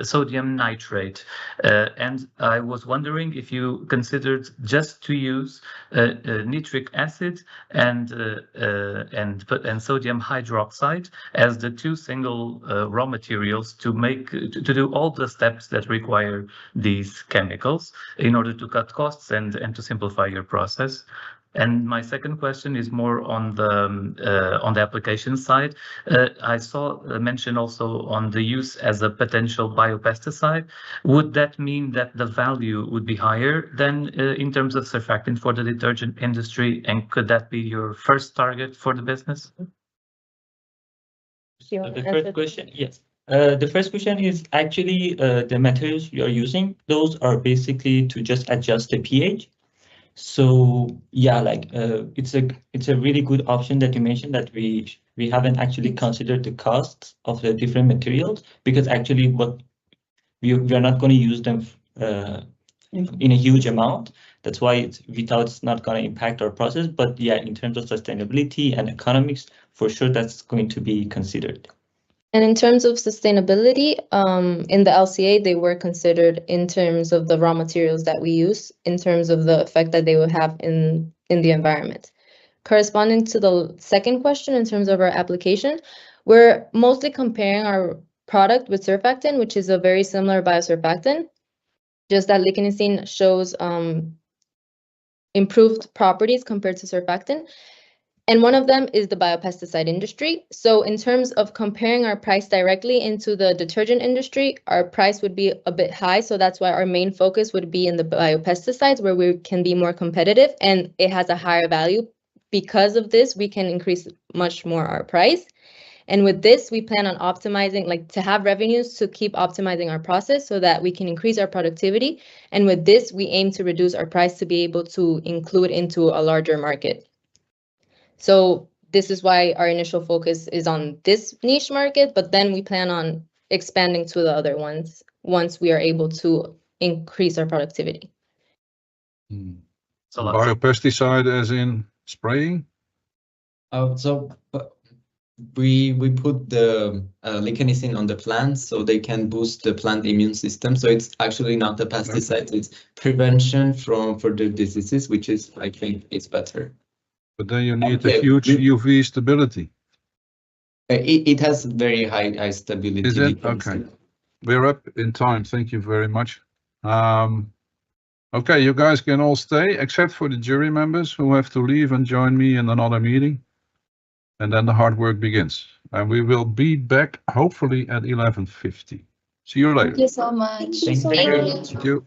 sodium nitrate. And I was wondering if you considered just to use nitric acid and sodium hydroxide as the two single raw materials to do all the steps that require these chemicals in order to cut costs and to simplify your process. And my second question is more on the application side. I saw mention also on the use as a potential biopesticide. Would that mean that the value would be higher than in terms of surfactant for the detergent industry? And could that be your first target for the business? The first question, yes. The first question is actually the materials you're using. Those are basically to just adjust the pH. So yeah, like it's a really good option that you mentioned, that we haven't actually considered the costs of the different materials, because actually what we are not going to use them in a huge amount. That's why we thought it's not going to impact our process. But yeah, in terms of sustainability and economics, for sure that's going to be considered. And in terms of sustainability, in the LCA, they were considered in terms of the raw materials that we use, in terms of the effect that they would have in the environment. Corresponding to the second question, in terms of our application, we're mostly comparing our product with surfactant, which is a very similar biosurfactant, just that licanicine shows improved properties compared to surfactant. And one of them is the biopesticide industry. So in terms of comparing our price directly into the detergent industry, our price would be a bit high. So that's why our main focus would be in the biopesticides, where we can be more competitive and it has a higher value. Because of this, we can increase much more our price. And with this, we plan on optimizing, like to have revenues to keep optimizing our process so that we can increase our productivity. And with this, we aim to reduce our price to be able to include into a larger market. So this is why our initial focus is on this niche market, but then we plan on expanding to the other ones once we are able to increase our productivity. So biopesticide as in spraying? We put the licanicin on the plants so they can boost the plant immune system. So it's actually not a pesticide, it's prevention for the diseases, which is, I think, it's better. But then you need a huge UV stability. It has very high stability. Is it? Okay. We're up in time. Thank you very much. Okay, you guys can all stay, except for the jury members who have to leave and join me in another meeting. And then the hard work begins. And we will be back, hopefully, at 11:50. See you later. Thank you so much. Thank you.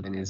in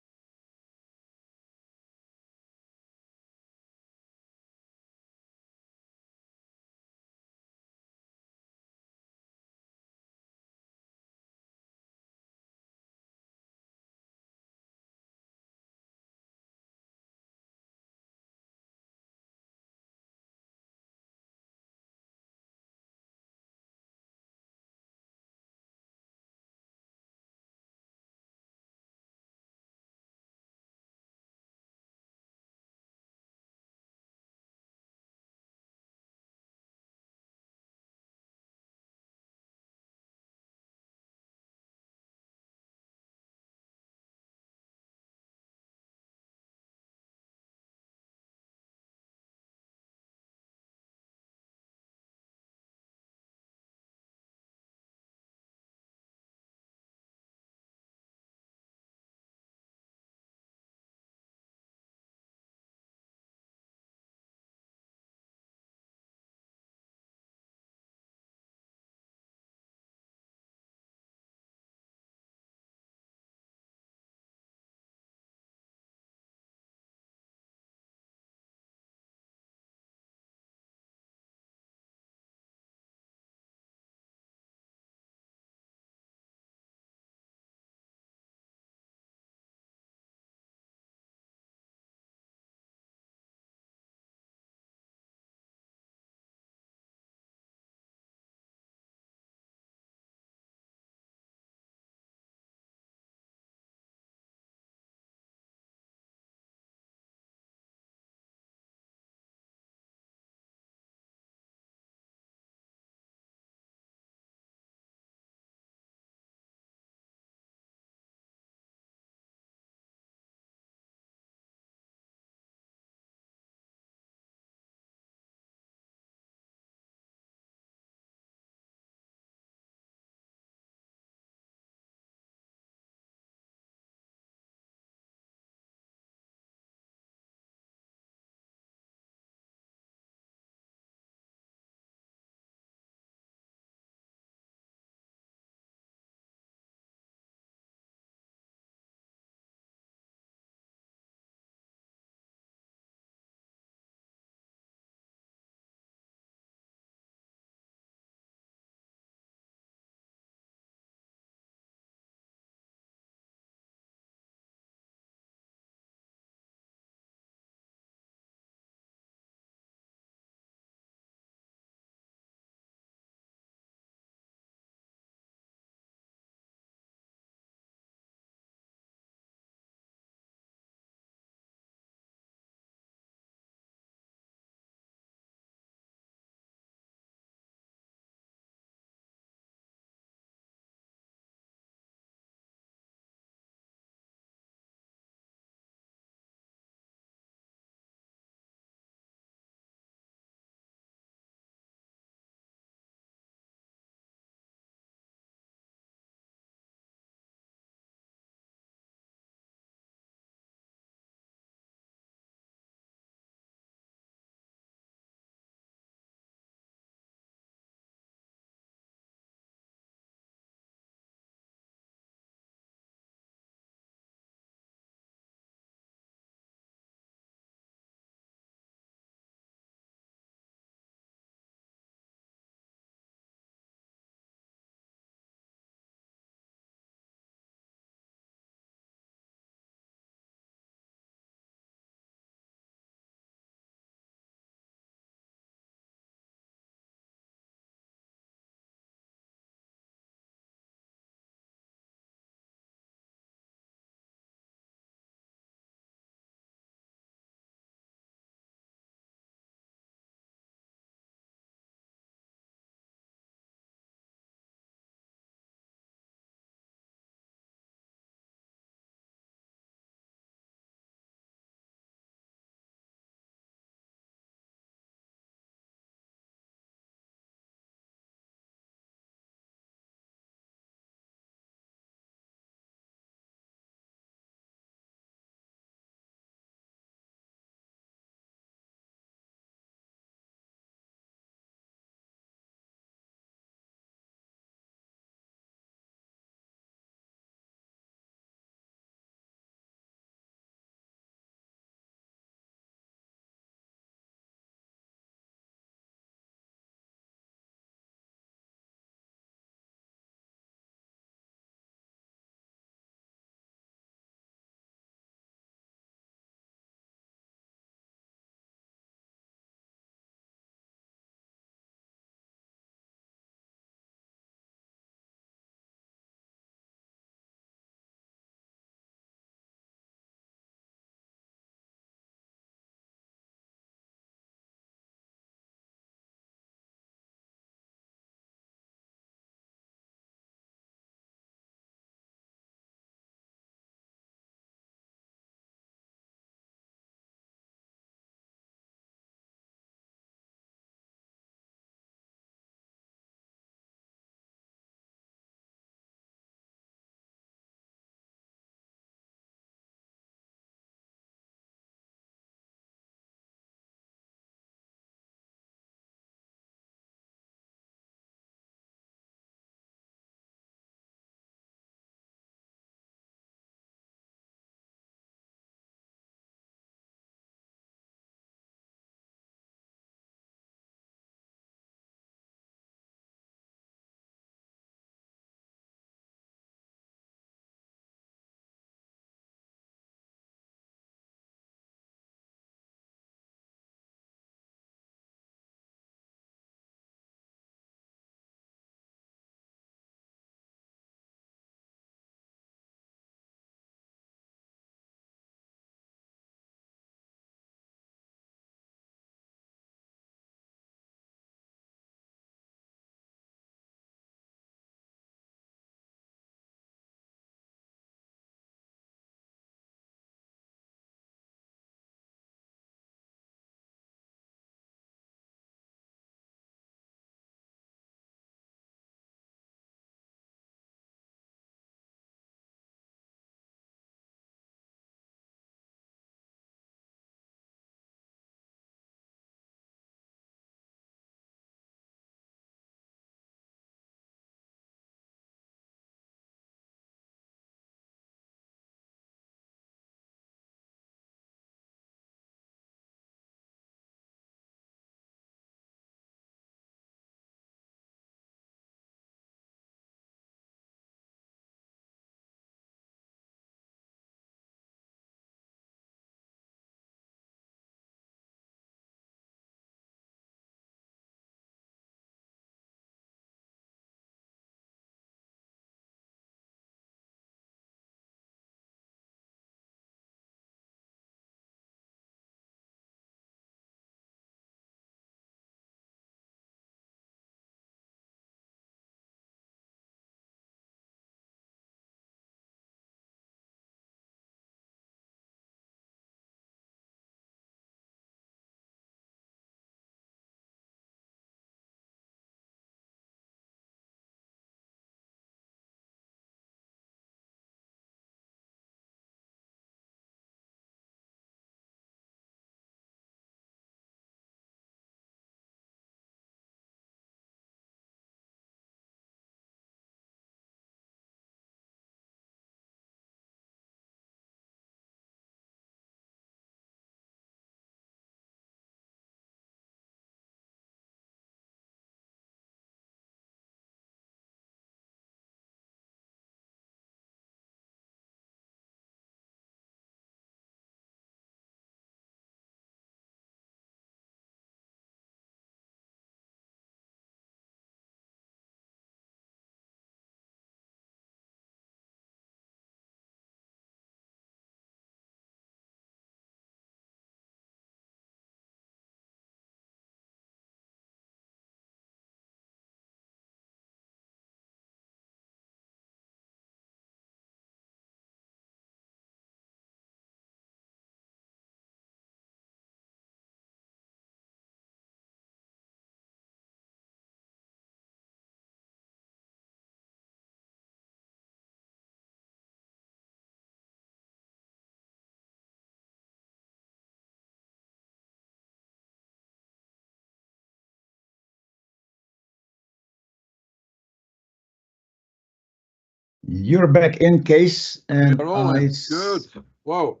You're back in, Case, and We're all in. Good. Whoa.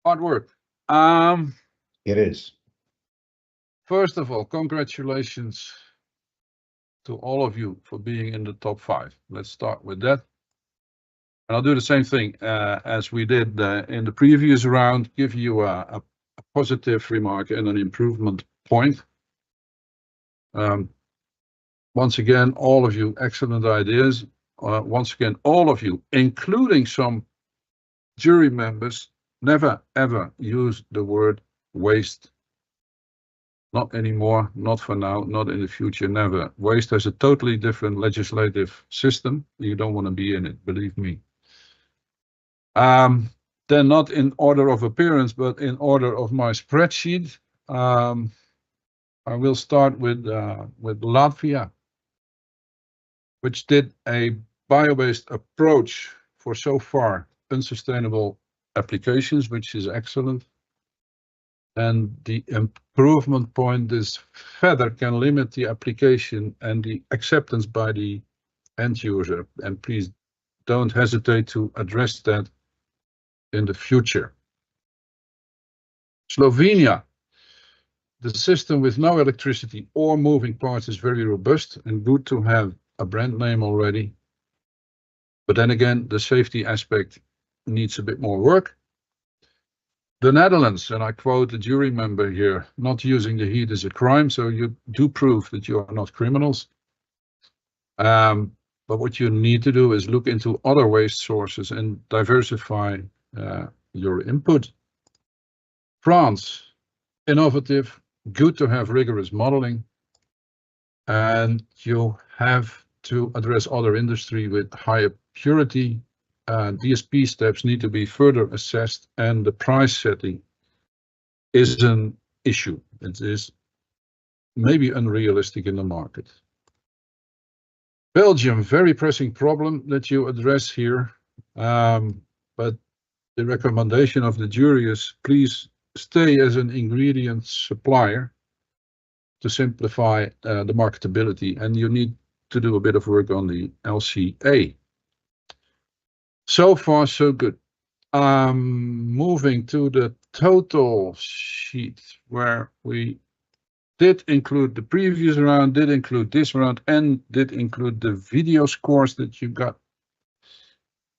Hard work. It is. First of all, congratulations to all of you for being in the top 5. Let's start with that. And I'll do the same thing as we did in the previous round, give you a positive remark and an improvement point. Once again, all of you, excellent ideas. Once again, all of you, including some jury members, never ever use the word waste. Not anymore, not for now, not in the future, never. Waste has a totally different legislative system. You don't want to be in it, believe me. Then not in order of appearance, but in order of my spreadsheet. I will start with Latvia, which did a bio-based approach for so far unsustainable applications, which is excellent. And the improvement point is further can limit the application and the acceptance by the end user. And please don't hesitate to address that in the future. Slovenia. The system with no electricity or moving parts is very robust and good to have a brand name already. But then again, the safety aspect needs a bit more work. The Netherlands, and I quote the jury member here, not using the heat is a crime, so you do prove that you are not criminals. But what you need to do is look into other waste sources and diversify your input. France, innovative, good to have rigorous modeling, and you have to address other industry with higher purity. DSP steps need to be further assessed, and the price setting is an issue. It is maybe unrealistic in the market. Belgium, very pressing problem that you address here, but the recommendation of the jury is please stay as an ingredient supplier to simplify the marketability, and you need to do a bit of work on the LCA. So far, so good. Moving to the total sheet where we did include the previous round, did include this round, and did include the video scores that you got.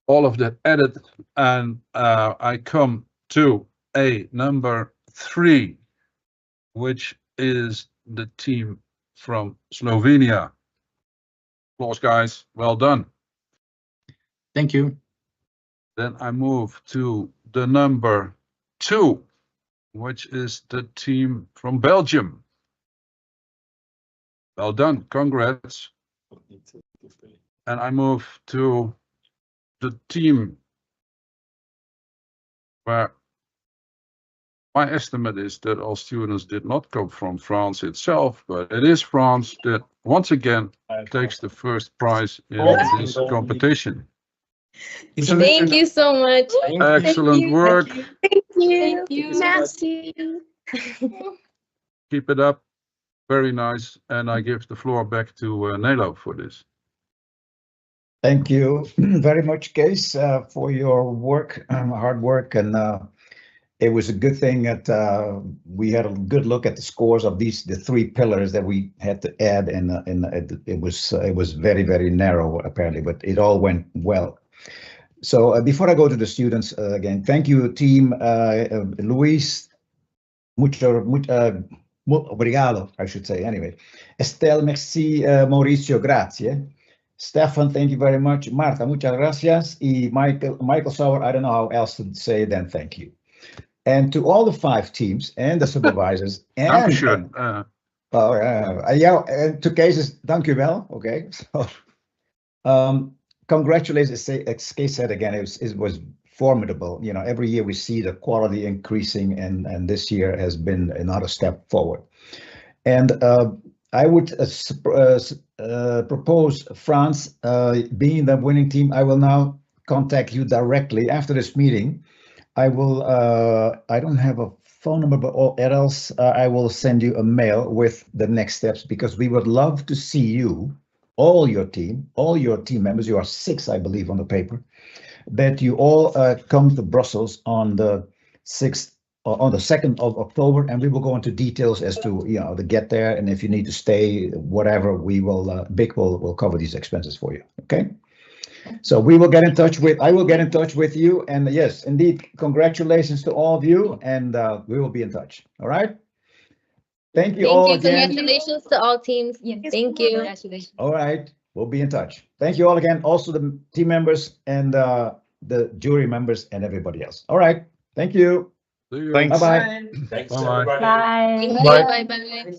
All of that added, and I come to a number 3, which is the team from Slovenia. Applause, guys. Well done. Thank you. Then I move to the number 2, which is the team from Belgium. Well done. Congrats. And I move to the team where my estimate is that all students did not come from France itself, but it is France that once again takes the first prize in this competition. Thank you so much. Excellent work. Thank you. Thank you. Merci. Keep it up. Very nice. And I give the floor back to Nelo for this. Thank you very much, Kees, for your work, hard work, and it was a good thing that we had a good look at the scores of the 3 pillars that we had to add, and it was very, very narrow apparently, but it all went well. So before I go to the students again, thank you, team. Luis, mucho obrigado, I should say. Anyway, Estelle, merci. Mauricio, grazie. Stefan, thank you very much. Marta, muchas gracias. Y Michael Sauer, I don't know how else to say than thank you. And to all the 5 teams and the supervisors and and to cases, dank u wel. Okay, so congratulations. As Kees said again, it was formidable. You know, every year we see the quality increasing, and this year has been another step forward. And I would propose France being the winning team. I will now contact you directly after this meeting. I will. I don't have a phone number, but or else I will send you a mail with the next steps, because we would love to see you all your team members, you are 6, I believe, on the paper, that you all come to Brussels on the 6th, on the 2nd of October, and we will go into details as to, you know, to get there, and if you need to stay, whatever, we will, BIC will cover these expenses for you, okay? So we will get in touch with, I will get in touch with you, and yes, indeed, congratulations to all of you, and we will be in touch, all right? Thank you all again. Congratulations to all teams. Thank you. Congratulations. All right, we'll be in touch. Thank you all again, also the team members and the jury members and everybody else. All right, thank you. Thanks. Bye-bye. Thanks, Bye-bye. everybody. Bye. Bye. Bye. Bye.